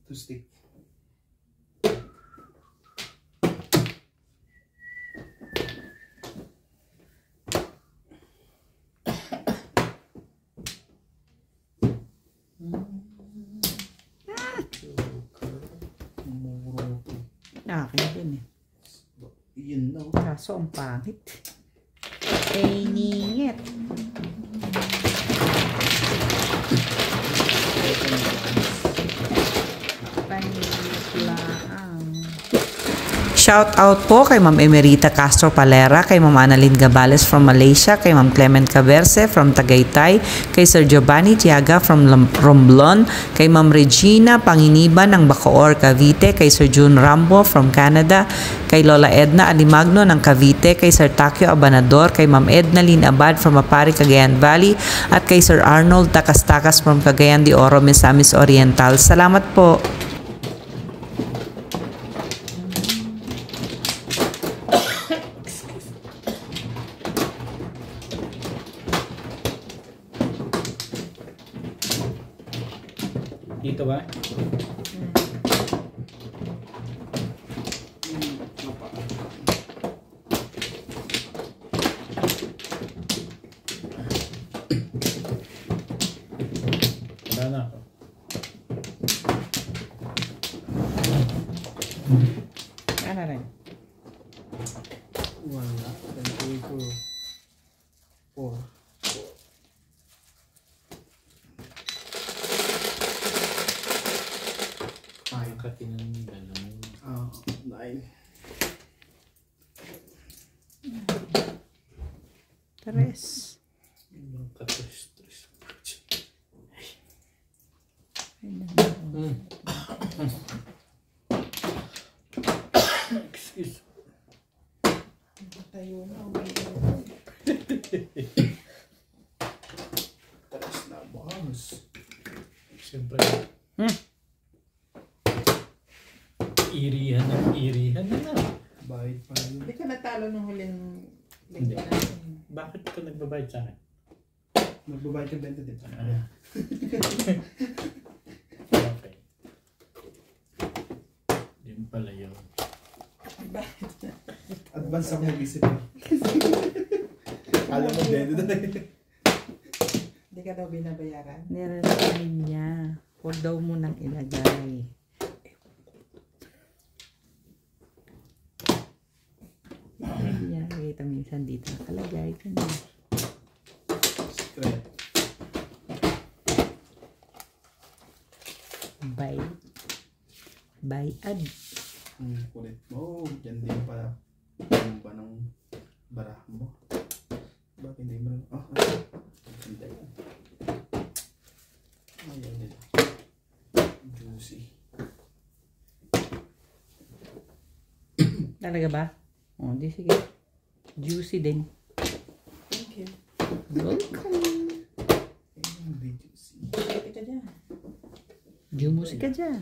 [SPEAKER 5] To stick.
[SPEAKER 1] Akin din eh.
[SPEAKER 5] Yun na.
[SPEAKER 1] Kaso ang pangit. Ningit. Shout out po kay Ma'am Emerita Castro Palera, kay Ma'am Annalyn Gabales from Malaysia, kay Ma'am Clement Caberce from Tagaytay, kay Sir Giovanni Tiaga from Romblon, kay Ma'am Regina Panginiban ng Bacoor, Cavite, kay Sir June Rambo from Canada, kay Lola Edna Alimagno ng Cavite, kay Sir Takio Abanador, kay Ma'am Edna Lynn Abad from Mapari, Cagayan Valley, at kay Sir Arnold Takas-Takas from Cagayan de Oro, Misamis Oriental. Salamat po.
[SPEAKER 2] Dito ba? Wala na ako.
[SPEAKER 1] Ano rin?
[SPEAKER 5] Wala. 1, 2, 4.
[SPEAKER 2] Katinan ng dalawa.
[SPEAKER 5] 9.
[SPEAKER 1] Tres.
[SPEAKER 2] Katres-tres. Excuse.
[SPEAKER 4] Tayo na.
[SPEAKER 5] Talas na boss.
[SPEAKER 2] Siyempre. Irihan na.
[SPEAKER 5] Bayad pa yun.
[SPEAKER 4] Hindi ka natalo nung huling
[SPEAKER 2] Hindi.
[SPEAKER 4] linggo natin.
[SPEAKER 2] Bakit ka nagbabayad sa akin?
[SPEAKER 5] Magbabayad ka 20 din.
[SPEAKER 2] Okay. Yun pala yun.
[SPEAKER 5] Advance ako mag-isip. Alam mo, 20 din.
[SPEAKER 4] Hindi ka daw binabayaran.
[SPEAKER 1] Niresign niya. Huwag daw munang ilagay. kita minsan dito nakalagay. Ganyan.
[SPEAKER 5] Secret.
[SPEAKER 1] By ad.
[SPEAKER 5] Kulit mo. Yan din pala. Yung ba ng baraha mo? Bakit hindi mo? Ganda yan. Ayan nila. Juicy.
[SPEAKER 1] Talaga ba? Oh, di sige. Juicy din.
[SPEAKER 4] Thank you.
[SPEAKER 1] Welcome.
[SPEAKER 5] Hindi juicy.
[SPEAKER 4] Pwede ka dyan.
[SPEAKER 1] Juicy ka dyan.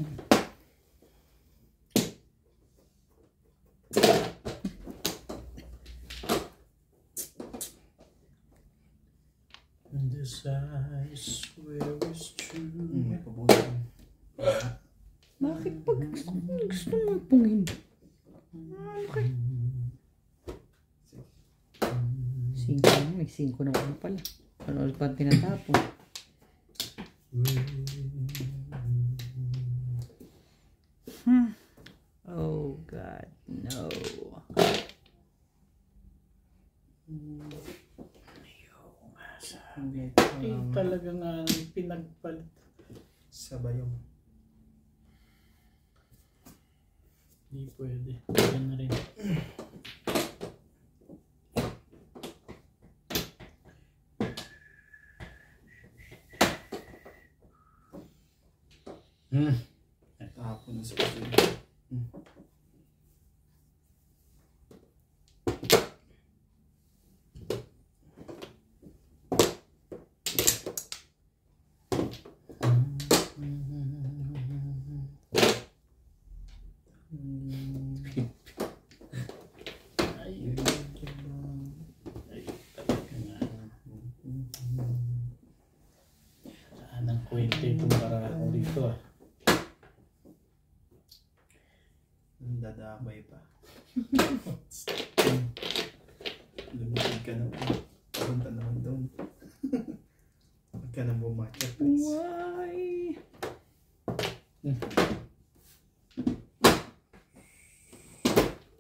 [SPEAKER 2] And this I swear is true.
[SPEAKER 5] May pabuti.
[SPEAKER 1] Bakit pag gusto mo pungin? Okay. 5 na, may 5 na ako pala. Ano pa tinatapon? Oh God, no.
[SPEAKER 5] Hindi.
[SPEAKER 2] Talaga nga pinagpalit.
[SPEAKER 5] Sabayong.
[SPEAKER 2] Hindi pwede. Yan na rin.
[SPEAKER 5] Tapon na sa puso.
[SPEAKER 2] Saan ang kwente itong baraha ko dito ah.
[SPEAKER 5] Dadamay pa. Lumipid ka naman. Punta naman doon. Huwag ka nang bumakit, please.
[SPEAKER 1] Why?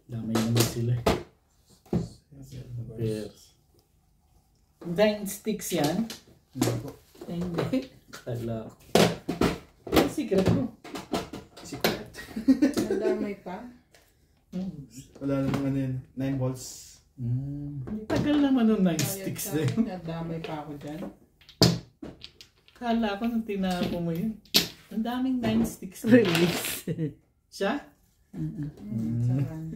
[SPEAKER 2] Damay naman sila eh. Pairs. 9 sticks yan?
[SPEAKER 5] Hindi po.
[SPEAKER 2] Hindi. Kala ko. Ang secret mo.
[SPEAKER 5] Secret.
[SPEAKER 4] Nadamay pa.
[SPEAKER 5] Wala namang ano yun. 9 volts.
[SPEAKER 2] Tagal naman nung 9
[SPEAKER 4] Ayun
[SPEAKER 2] sticks
[SPEAKER 4] sa
[SPEAKER 2] na yun.
[SPEAKER 4] akin, nadamay pa ako dyan.
[SPEAKER 2] Kala ko nung tinapo mo yun. Ang daming 9 sticks.
[SPEAKER 1] Release.
[SPEAKER 2] Siya?
[SPEAKER 4] Sarang.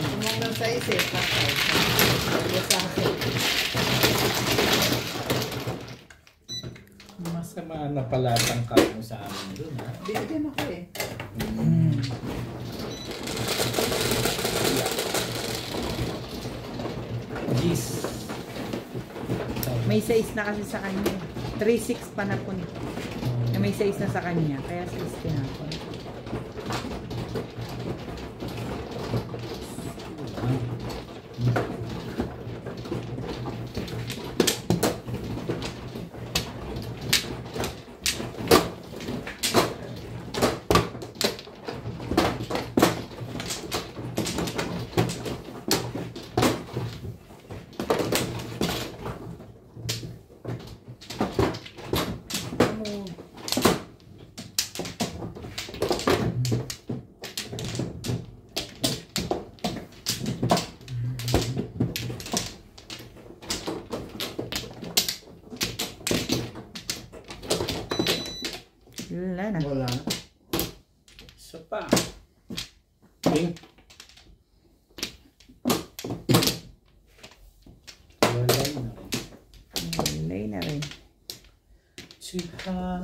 [SPEAKER 4] Umang lang sa isip. Tapos sa akin.
[SPEAKER 2] Masama na pala tangkap mo sa amin doon ha.
[SPEAKER 4] Binigyan ako eh.
[SPEAKER 2] Jeez.
[SPEAKER 1] May 6 na kasi sa kanya. 3-6 pa na po nito. May 6 na sa kanya. Kaya 6 tinapon. Wala na.
[SPEAKER 5] Wala na.
[SPEAKER 2] Isa pa. Pink. Walay na rin.
[SPEAKER 1] Walay na rin.
[SPEAKER 2] Chika.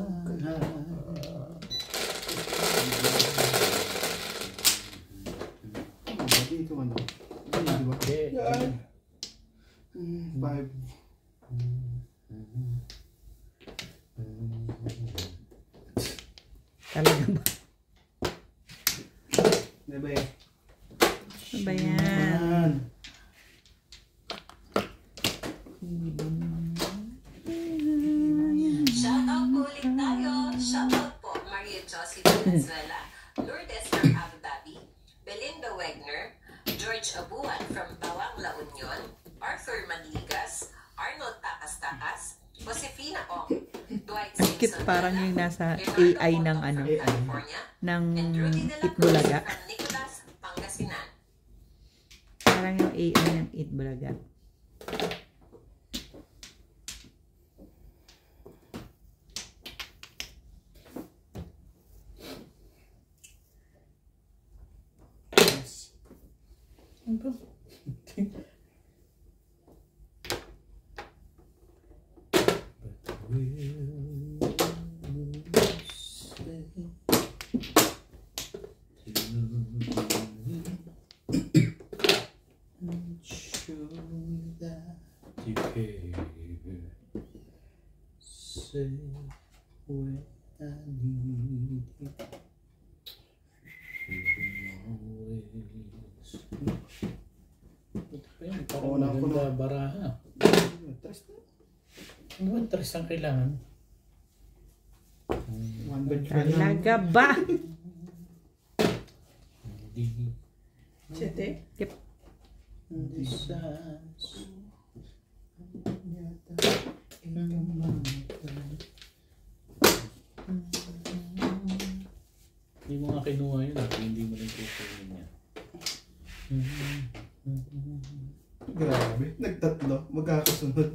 [SPEAKER 5] Dito ano? Di ba?
[SPEAKER 2] Yan.
[SPEAKER 5] 5.
[SPEAKER 1] Talaga ba?
[SPEAKER 5] Di ba eh?
[SPEAKER 1] Ano ba yan?
[SPEAKER 7] Shoutout po ulit tayo. Shoutout po Maria Josie Valenzuela, Lourdes from Abu Dhabi, Linda Wegner, George Abuan from Bawang La Union, Arthur Manligas, Arnold Takas-Takas, Josefina Ong, Dwight
[SPEAKER 1] Kit
[SPEAKER 7] Simpson,
[SPEAKER 1] parang yung nasa
[SPEAKER 7] Leonardo
[SPEAKER 1] AI
[SPEAKER 7] Cotto
[SPEAKER 1] ng
[SPEAKER 7] from
[SPEAKER 1] ano,
[SPEAKER 7] California,
[SPEAKER 1] ng
[SPEAKER 7] and Rudy de la Cruz
[SPEAKER 1] Itbulaga.
[SPEAKER 7] from Nicolas, Pangasinan.
[SPEAKER 1] Parang yung AI ng Itbulaga.
[SPEAKER 5] Yes.
[SPEAKER 2] Ano ba? Say when I need it. Parang
[SPEAKER 5] Wala ko
[SPEAKER 2] maganda baraha.
[SPEAKER 5] Trust na.
[SPEAKER 2] Ano ba tres ang kailangan?
[SPEAKER 5] 100
[SPEAKER 1] Talaga ba?
[SPEAKER 2] Hindi.
[SPEAKER 4] Sete?
[SPEAKER 1] Yep.
[SPEAKER 2] Hindi sa... Hindi mo nga kinuha yun at hindi mo rin kukunin yan.
[SPEAKER 5] Grabe. Nagtatlo. Magkakasunod.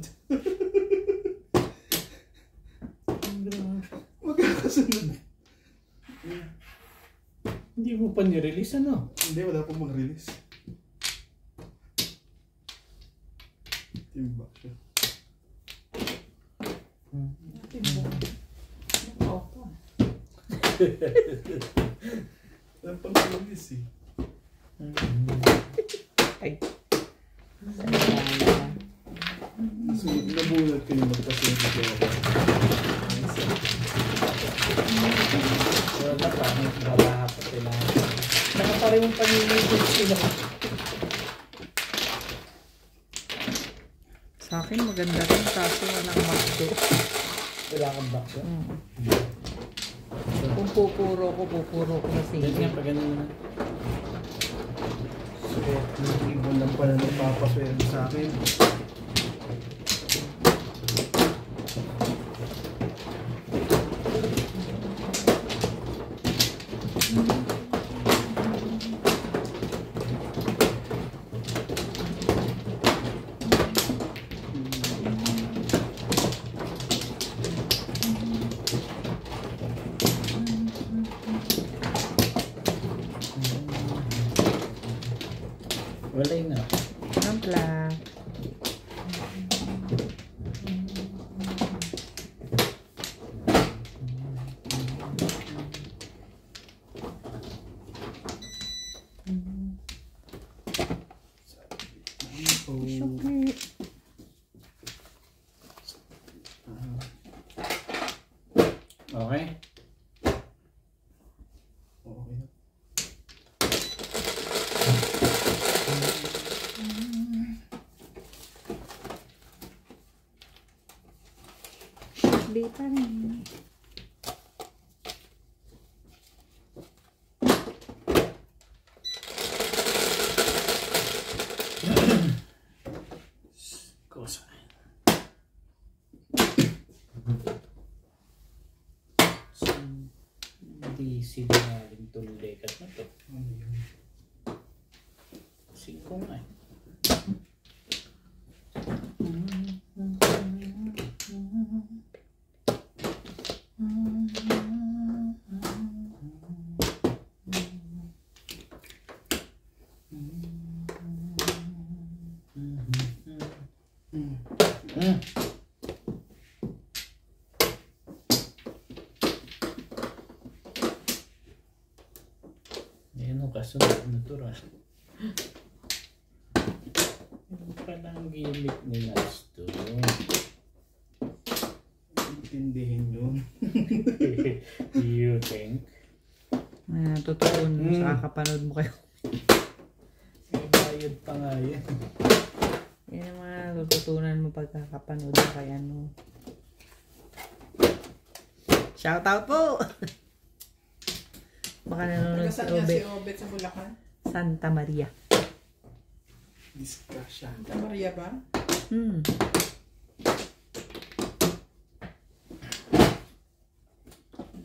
[SPEAKER 5] Magkakasunod.
[SPEAKER 2] Hindi mo pa nirelease ano?
[SPEAKER 5] Hindi, wala pong mag-release. Timba siya. Wala pang release eh.
[SPEAKER 1] Ay.
[SPEAKER 5] So, nabulat kayo magpasunod ko ako.
[SPEAKER 2] Wala pa, may baraha pa sila. Nakaparehong paninilig sila.
[SPEAKER 1] Sa akin maganda rin kaso walang makdo.
[SPEAKER 2] Wala kang box yun.
[SPEAKER 1] Kung pupuro ko sa
[SPEAKER 2] Yan
[SPEAKER 1] sili.
[SPEAKER 2] nga, pag ganun na.
[SPEAKER 5] Yung ibon lang pala nagpapaswerte sa akin.
[SPEAKER 2] Wala yun na.
[SPEAKER 1] Ampla.
[SPEAKER 2] Okay?
[SPEAKER 5] Okay.
[SPEAKER 1] Di pa rin.
[SPEAKER 2] Kosa. Hindi sinungaling itong lekat na to.
[SPEAKER 5] Ano yun?
[SPEAKER 2] 5 nga eh. Ayan o, kasunod natural. Ano palang gimmick nila ito?
[SPEAKER 5] Intindihin yun.
[SPEAKER 2] You think?
[SPEAKER 1] Totoo sa kakapanood mo kayo.
[SPEAKER 2] May bayad pa nga yan.
[SPEAKER 1] Yan ang mga tututunan mo pagkakapanood mo kay ano. Shoutout po! Baka nanonood si
[SPEAKER 4] Nagasan nga si
[SPEAKER 1] Obet.
[SPEAKER 4] Obet sa Bulacan.
[SPEAKER 1] Santa Maria.
[SPEAKER 5] Discussion.
[SPEAKER 4] Santa Maria ba?
[SPEAKER 1] Hmm.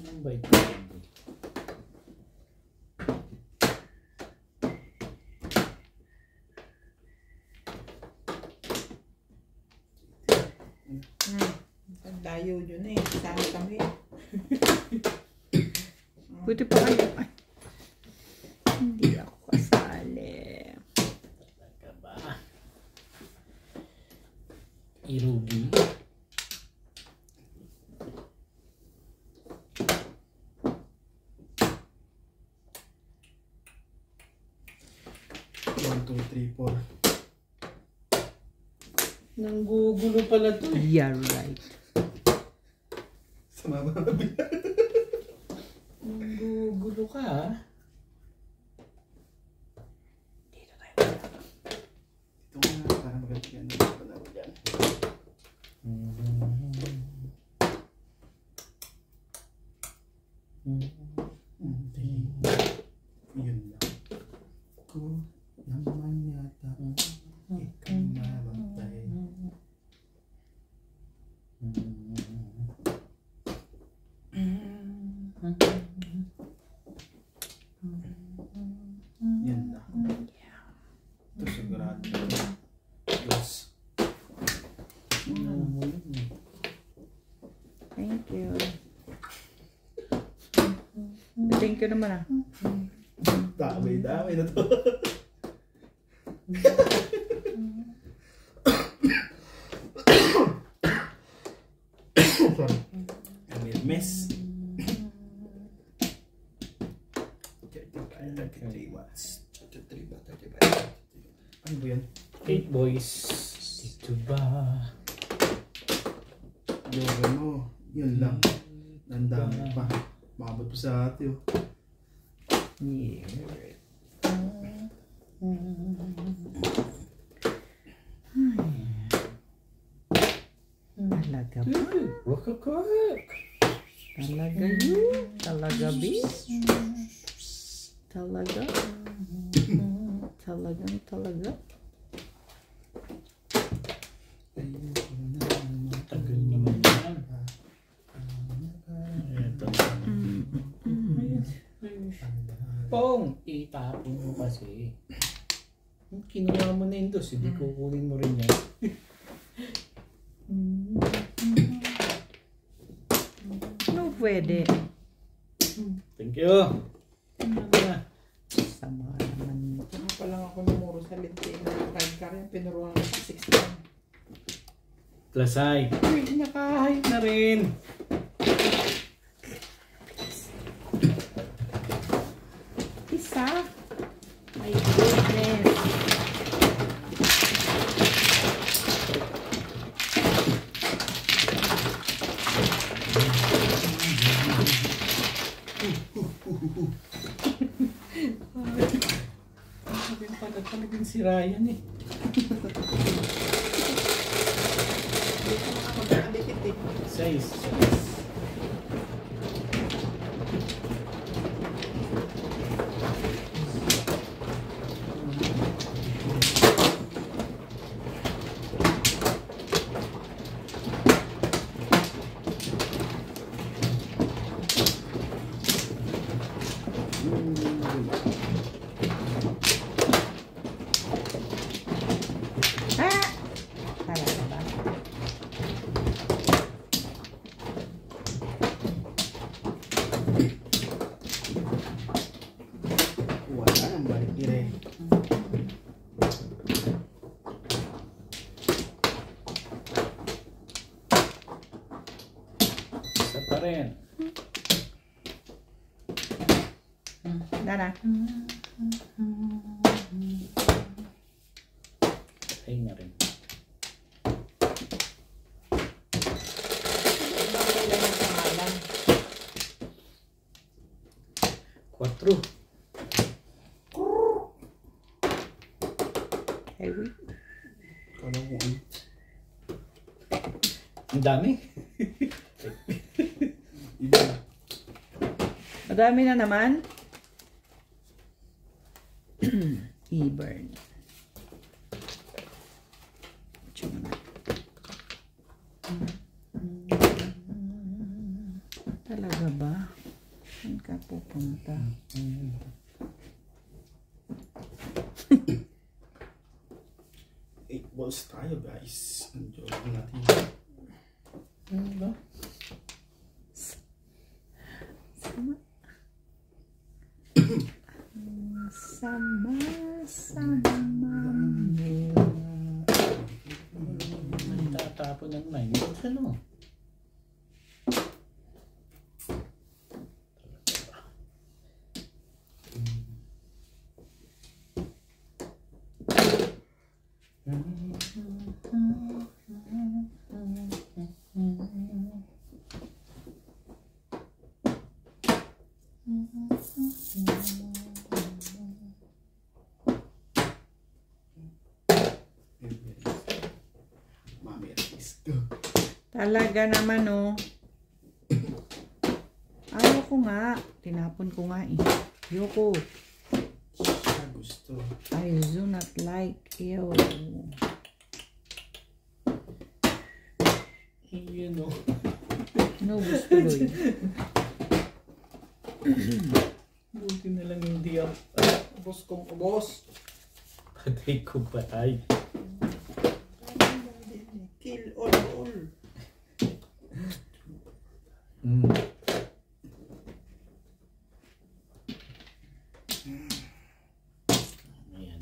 [SPEAKER 2] Ang bait ko.
[SPEAKER 4] Ang layo yun eh. Sana kami.
[SPEAKER 1] Buti pa kayo. Ay. Hindi ako kasali.
[SPEAKER 2] Talaga ba? Irugi.
[SPEAKER 5] One, two, three, four.
[SPEAKER 2] Nanggugulo pala to eh.
[SPEAKER 1] Yeah, right.
[SPEAKER 5] Sa mama nabi.
[SPEAKER 2] Nanggugulo ka ha.
[SPEAKER 5] Ito nga, para magandang yan. Panalo yan. Yun lang. Ko naman yata ikaw mabantay. Yan lang. Ito sigurado. Yes.
[SPEAKER 1] Thank you. Thank you naman ah.
[SPEAKER 5] Dami na to. Sorry. I made a mess. 33 watts. 33 ba? 35. Ano ba yan?
[SPEAKER 2] 8 boys. Dito ba?
[SPEAKER 5] Yung ano, yun lang. Nandami pa. Makabot pa sa ate oh.
[SPEAKER 1] Yeah. Talaga ba?
[SPEAKER 2] Wakakak.
[SPEAKER 1] Talaga yun? Talaga bis? Talaga? Talaga?
[SPEAKER 2] Tagal naman yan. Ito. Pong! Itapon mo kasi. Kinuha mo na yung dos, hindi kukunin mo rin yan.
[SPEAKER 1] No pwede.
[SPEAKER 2] Thank you.
[SPEAKER 1] Sama naman.
[SPEAKER 4] Saka pa lang ako namuro sa linting. Nag-car yung pinuruan ko sa 16.
[SPEAKER 2] Plasay. Uy, nakahayop na rin.
[SPEAKER 1] Isa. My goodness.
[SPEAKER 2] Sabi pala talagang si Ryan eh.
[SPEAKER 4] Magkakadikit eh.
[SPEAKER 2] 6.
[SPEAKER 1] Ah! Talaga ba?
[SPEAKER 5] Wala nang balik dire.
[SPEAKER 2] Isa pa rin.
[SPEAKER 1] Dana.
[SPEAKER 2] Ay na rin.
[SPEAKER 4] Bakit lang yung pangalan?
[SPEAKER 2] 4.
[SPEAKER 1] Hey, wait.
[SPEAKER 5] Kala ko ano.
[SPEAKER 2] Ang dami.
[SPEAKER 5] Iba.
[SPEAKER 1] Madami na naman. Eburn. Talaga ba? Saan ka pupunta?
[SPEAKER 5] 8 balls tayo guys. Enjoy natin.
[SPEAKER 2] Ano ba? Tatapon ng 9 balls ano?
[SPEAKER 5] Mami, let's go.
[SPEAKER 1] Talaga naman, oh. Ayoko nga. Tinapon ko nga eh. Ayoko.
[SPEAKER 5] Siya gusto.
[SPEAKER 1] I do not like. Ew.
[SPEAKER 2] Yun o.
[SPEAKER 1] No gusto Lloyd.
[SPEAKER 2] Buti na lang hindi ako.
[SPEAKER 4] Ubos kong ubos.
[SPEAKER 2] Patay ko patay.
[SPEAKER 4] Kill all.
[SPEAKER 2] Ayan.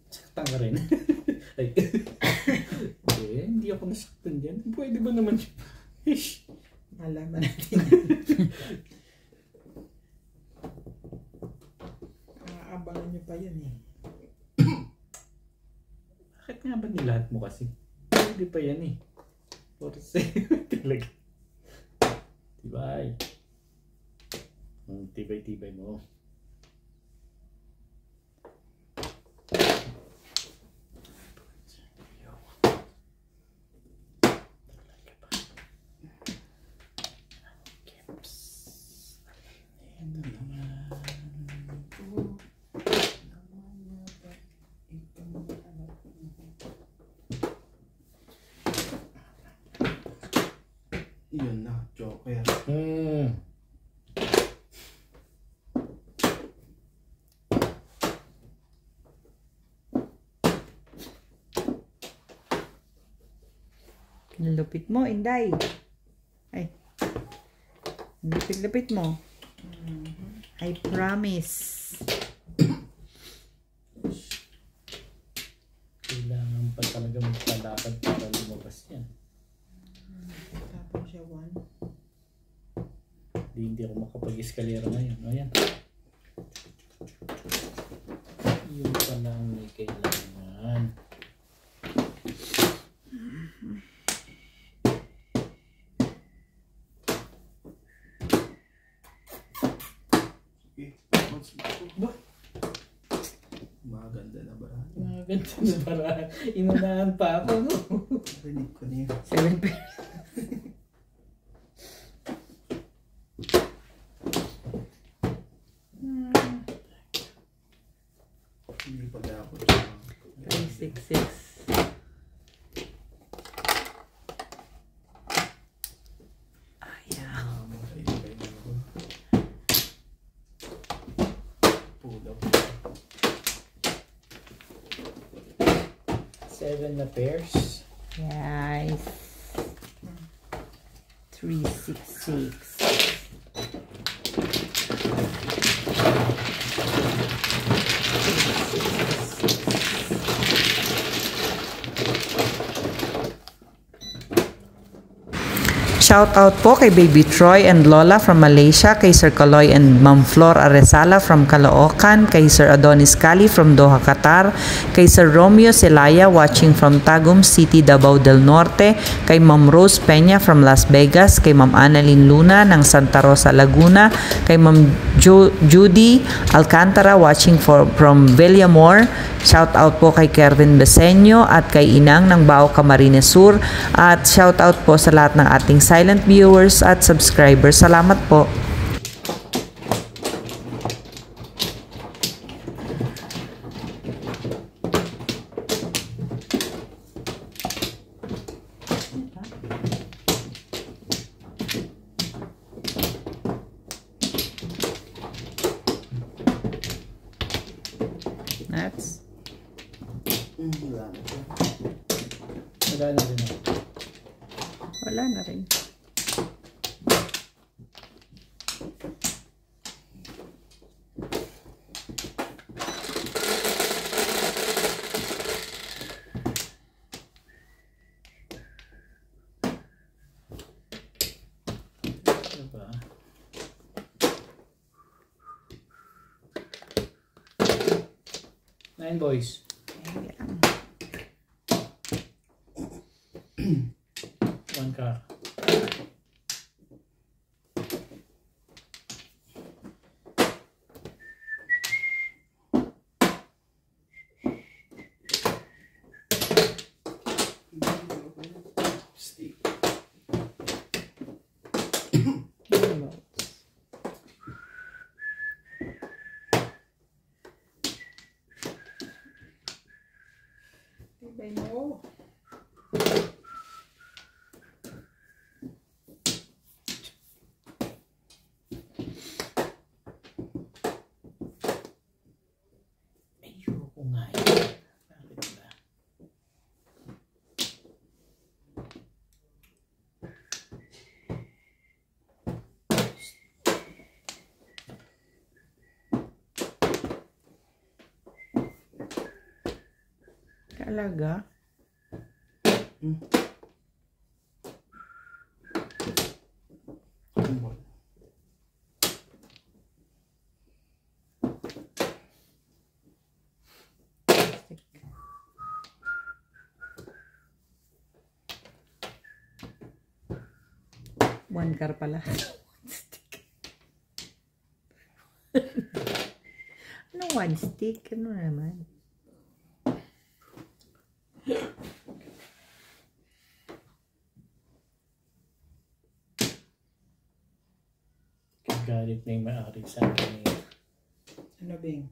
[SPEAKER 2] Saktan ka rin. Ay. Hindi ako nasaktan dyan. Pwede ba naman? Ish.
[SPEAKER 4] Malaman natin. Aabangan nyo pa yan eh.
[SPEAKER 2] Bakit nga ba nilahat mo kasi? Pwede pa yan eh. Forse. Talaga. Tibay. Tibay-tibay mo.
[SPEAKER 5] Yun na, Joker.
[SPEAKER 1] Lupit mo, Inday. Ay. Lupit mo. I promise.
[SPEAKER 2] Kailangan pa talaga magpalakad para lumabas yan.
[SPEAKER 4] Tapos siya 1.
[SPEAKER 2] Hindi ako makapag-eskalera ngayon. Ayan. Yun pala ang may kailangan. Ba?
[SPEAKER 5] Maganda na ba?
[SPEAKER 2] Maganda na para inunahan pa ako, no?
[SPEAKER 5] Rinig ko na yun.
[SPEAKER 1] 7 pairs.
[SPEAKER 5] Hindi pa kaya ako.
[SPEAKER 1] 366.
[SPEAKER 5] Pull up.
[SPEAKER 2] 7 na pairs.
[SPEAKER 1] Guys. 366. Shout out po kay Baby Troy and Lola from Malaysia, kay Sir Kaloy and Ma'am Flor Aresala from Caloocan, kay Sir Adonis Cali from Doha, Qatar, kay Sir Romeo Celaya watching from Tagum City, Davao del Norte, kay Ma'am Rose Peña from Las Vegas, kay Ma'am Annalyn Luna ng Santa Rosa, Laguna, kay Ma'am Judy Alcantara watching from Villamor. Shout out po kay Kervin Beseño at kay Inang ng Bao Camarines Sur. At shout out po sa lahat ng ating silent viewers at subscribers. Salamat po. Next.
[SPEAKER 2] Wala na rin.
[SPEAKER 1] Wala na rin.
[SPEAKER 2] Diba? Nine boys. One car.
[SPEAKER 5] Stick.
[SPEAKER 4] Tibay mo.
[SPEAKER 2] Ayoko nga yun. Bakit ba?
[SPEAKER 1] Talaga?
[SPEAKER 5] Tumbol.
[SPEAKER 1] One car pala. Ano one stick? Ano naman?
[SPEAKER 2] Galit na yung maaari sa akin.
[SPEAKER 4] Ano, Bing?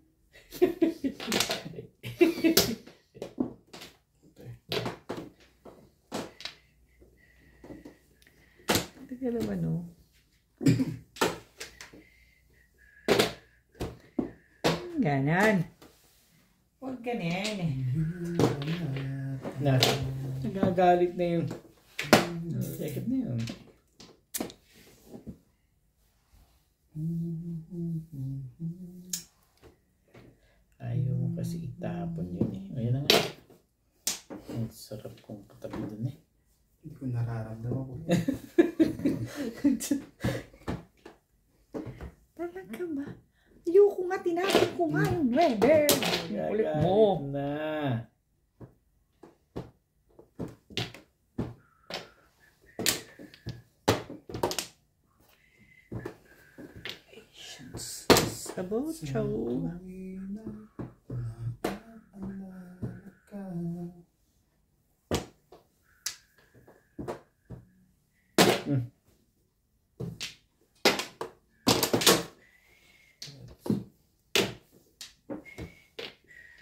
[SPEAKER 1] Teka naman, oh. Ganon. Huwag ganyan.
[SPEAKER 2] Na, nagagalit na yung jacket na yun. Ayaw mo kasi itapon yun eh. Ayan na nga. Ang sarap kong katabi dun eh.
[SPEAKER 5] Hindi ko nararamdaman ko.
[SPEAKER 1] Talaga ba? Ayoko nga, tinapon ko nga yung weather. Kulit mo.
[SPEAKER 2] Nagagalit na.
[SPEAKER 1] About show.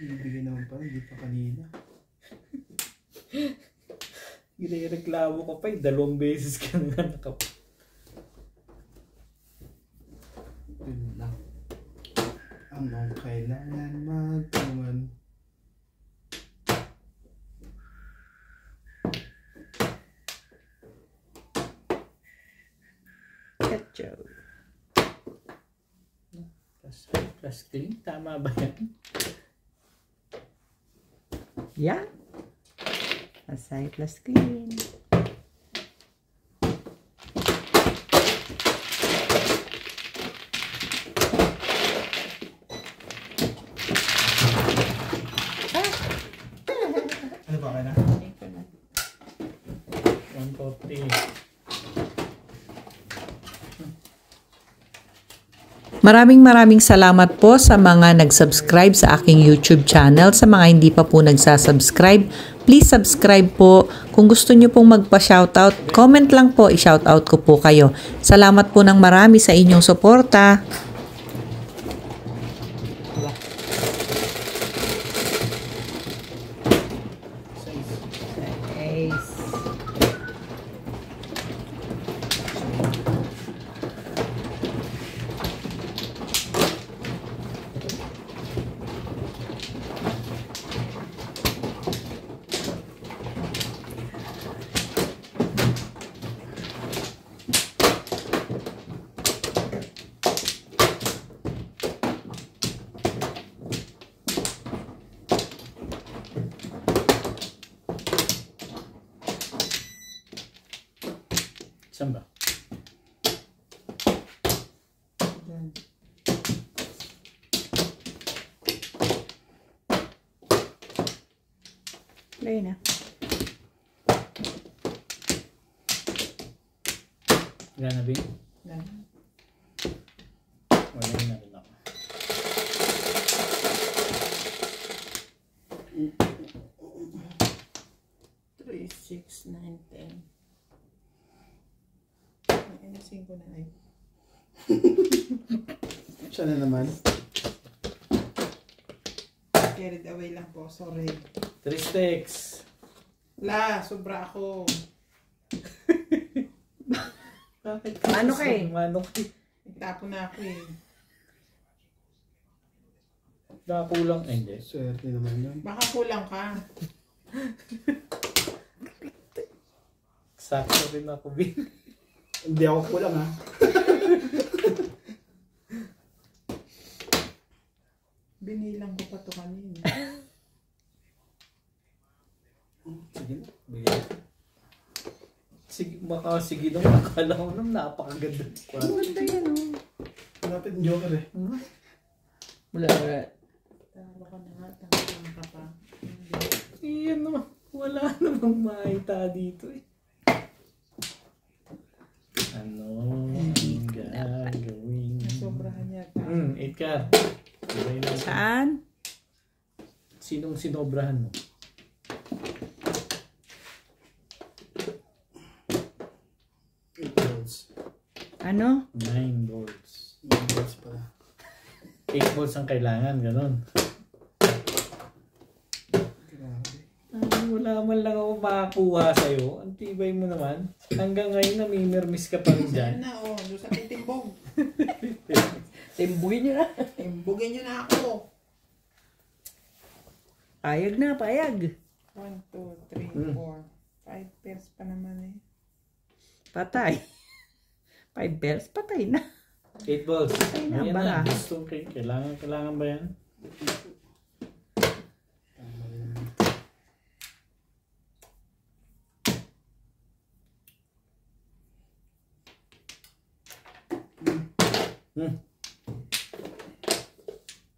[SPEAKER 5] Ibigay naman pala, hindi pa kanina.
[SPEAKER 2] Reklamo ko pa eh. 2 beses ka na nakap.
[SPEAKER 5] Yun lang. Anong kailangan magtuman?
[SPEAKER 1] Ketchup.
[SPEAKER 2] Plus clean. Tama ba yan?
[SPEAKER 1] Yeah. Aside plus clean.
[SPEAKER 5] Ano ba kaya na?
[SPEAKER 2] 140.
[SPEAKER 1] Maraming salamat po sa mga nag-subscribe sa aking YouTube channel. Sa mga hindi pa po nagsasubscribe, please subscribe po. Kung gusto nyo pong magpa-shoutout, comment lang po, i-shoutout ko po kayo. Salamat po ng marami sa inyong suporta.
[SPEAKER 2] Saan ba?
[SPEAKER 1] Play na.
[SPEAKER 2] Gana, Bing?
[SPEAKER 4] Yan.
[SPEAKER 2] Wala na rin ako.
[SPEAKER 4] Three, 6, 9, 10. Ayusin ko na ay.
[SPEAKER 5] Siya na naman.
[SPEAKER 4] Carried away lang po, sorry.
[SPEAKER 2] 3 sticks.
[SPEAKER 4] La, sobra ako.
[SPEAKER 2] Bakit?
[SPEAKER 1] Ano kay?
[SPEAKER 2] Manok eh.
[SPEAKER 4] Nagtapo na ako eh.
[SPEAKER 2] Nakakulang. Ay, hindi.
[SPEAKER 5] Swerte naman yun.
[SPEAKER 4] Baka kulang ka.
[SPEAKER 2] Sakto rin ako, Bing.
[SPEAKER 5] Hindi ako kulang ha.
[SPEAKER 4] Binilang ko pa to kanina.
[SPEAKER 2] Sige na. Bigyan. Sige, sige nung akala ko nung napakaganda.
[SPEAKER 1] Maganda yan, oh.
[SPEAKER 5] Malapit yung Joker eh.
[SPEAKER 1] Wala.
[SPEAKER 4] Talo ka na nga, tama ka pa.
[SPEAKER 2] Iyan naman. Wala namang makita dito eh. Ano ang gagawin?
[SPEAKER 4] Sobrahan yata.
[SPEAKER 2] 8 ka. Sabay na.
[SPEAKER 1] Saan?
[SPEAKER 2] Sinong sinobrahan mo?
[SPEAKER 1] Ano?
[SPEAKER 2] 9 volts.
[SPEAKER 5] Yes pala.
[SPEAKER 2] 8 volts ang kailangan, ganun.
[SPEAKER 5] Grabe.
[SPEAKER 2] Wala man lang ako makakuha sa'yo. Ang tibay mo naman. Hanggang ngayon namimirmis ka pa rin dyan.
[SPEAKER 4] Yan na, oh. Doon sa titimbog.
[SPEAKER 1] Timbugin nyo na.
[SPEAKER 4] Timbugin nyo na ako.
[SPEAKER 1] Payag na, payag.
[SPEAKER 4] 1, 2, 3, 4. 5 pairs pa naman eh.
[SPEAKER 1] Patay. 5 bells, patay na.
[SPEAKER 2] 8 volts.
[SPEAKER 1] Patay na,
[SPEAKER 2] Ayan
[SPEAKER 1] bara.
[SPEAKER 2] na. Gusto kailangan ba yan?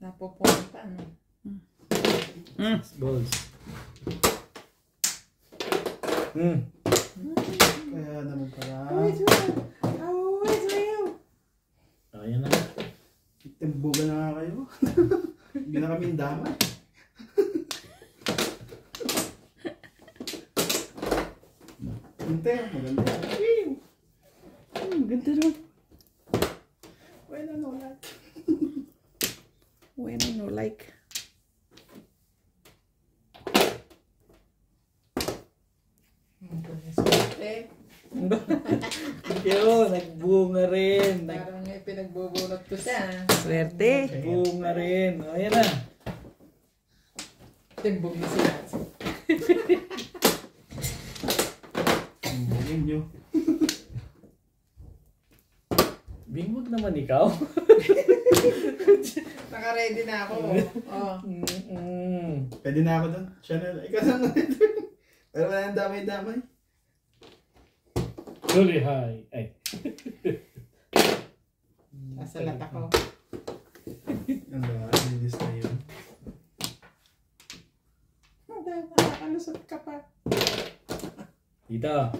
[SPEAKER 4] Napupunta, ano?
[SPEAKER 2] 6 volts.
[SPEAKER 5] Kaya naman pala.
[SPEAKER 2] Ayan na.
[SPEAKER 5] Timbugan na nga kayo. Hindi na kami dama. Hindi, maganda.
[SPEAKER 1] Ganda nun.
[SPEAKER 4] Well, ano lang.
[SPEAKER 1] When I know, like.
[SPEAKER 4] Swerte.
[SPEAKER 2] Yo, nagbunga rin.
[SPEAKER 4] Parang may pinagbubunot ko siya.
[SPEAKER 1] Swerte.
[SPEAKER 2] Nagbunga rin. O, ayan na.
[SPEAKER 4] Timbog na sila.
[SPEAKER 5] Timbugin nyo.
[SPEAKER 2] Bingwag naman ikaw.
[SPEAKER 4] Naka-ready na ako. Oh.
[SPEAKER 5] Pwede na ako doon. Channel. Ikaw na nga. Pero wala nang damay-damay.
[SPEAKER 2] Really high. Ay.
[SPEAKER 4] Nasalat ako.
[SPEAKER 5] Ang ba? Linis na yun.
[SPEAKER 4] Dahil nakakalusot ka pa.
[SPEAKER 2] Dito.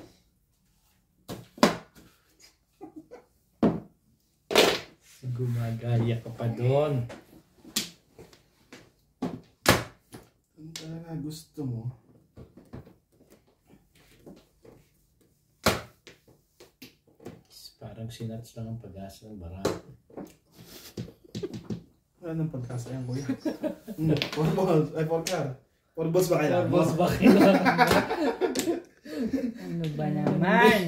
[SPEAKER 2] Gumagaya ka pa doon.
[SPEAKER 5] Ano talaga gusto mo?
[SPEAKER 2] Parang sinats lang ang pag-asa ng barako.
[SPEAKER 5] Wala nang pagkasa yan, kuya. 4 balls. Ay, 4 car. 4 balls ba kailangan mo?
[SPEAKER 2] Boss, bakit lang?
[SPEAKER 1] Ano ba naman?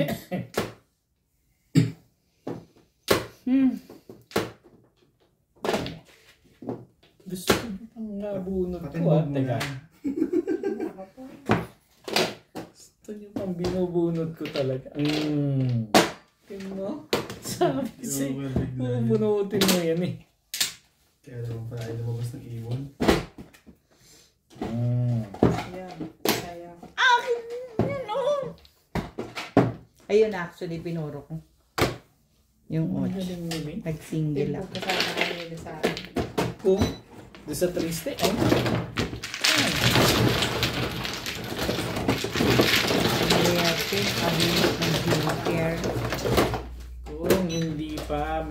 [SPEAKER 2] Gusto ko pang nabunod ko
[SPEAKER 5] Patimbog mo
[SPEAKER 2] Teka.
[SPEAKER 5] yan.
[SPEAKER 2] Gusto niyo pang binubunod ko talaga. Tingnan mo? Sabi kasi,
[SPEAKER 5] Well, bigla yun.
[SPEAKER 2] bubunutin mo yan eh.
[SPEAKER 5] Kaya naman pala ay lumabas ng ibon.
[SPEAKER 4] Ayan. Sayang.
[SPEAKER 1] Ayun, actually, pinuro ko. Yung
[SPEAKER 2] Ang
[SPEAKER 1] 8.
[SPEAKER 2] galing mo eh.
[SPEAKER 1] Nag-single
[SPEAKER 4] Timpo
[SPEAKER 1] ako.
[SPEAKER 4] ko sana kanina sa akin.
[SPEAKER 2] Kung, doon sa triste, oh.
[SPEAKER 1] Mariate, kabinit ng skincare.
[SPEAKER 2] Kung hindi pa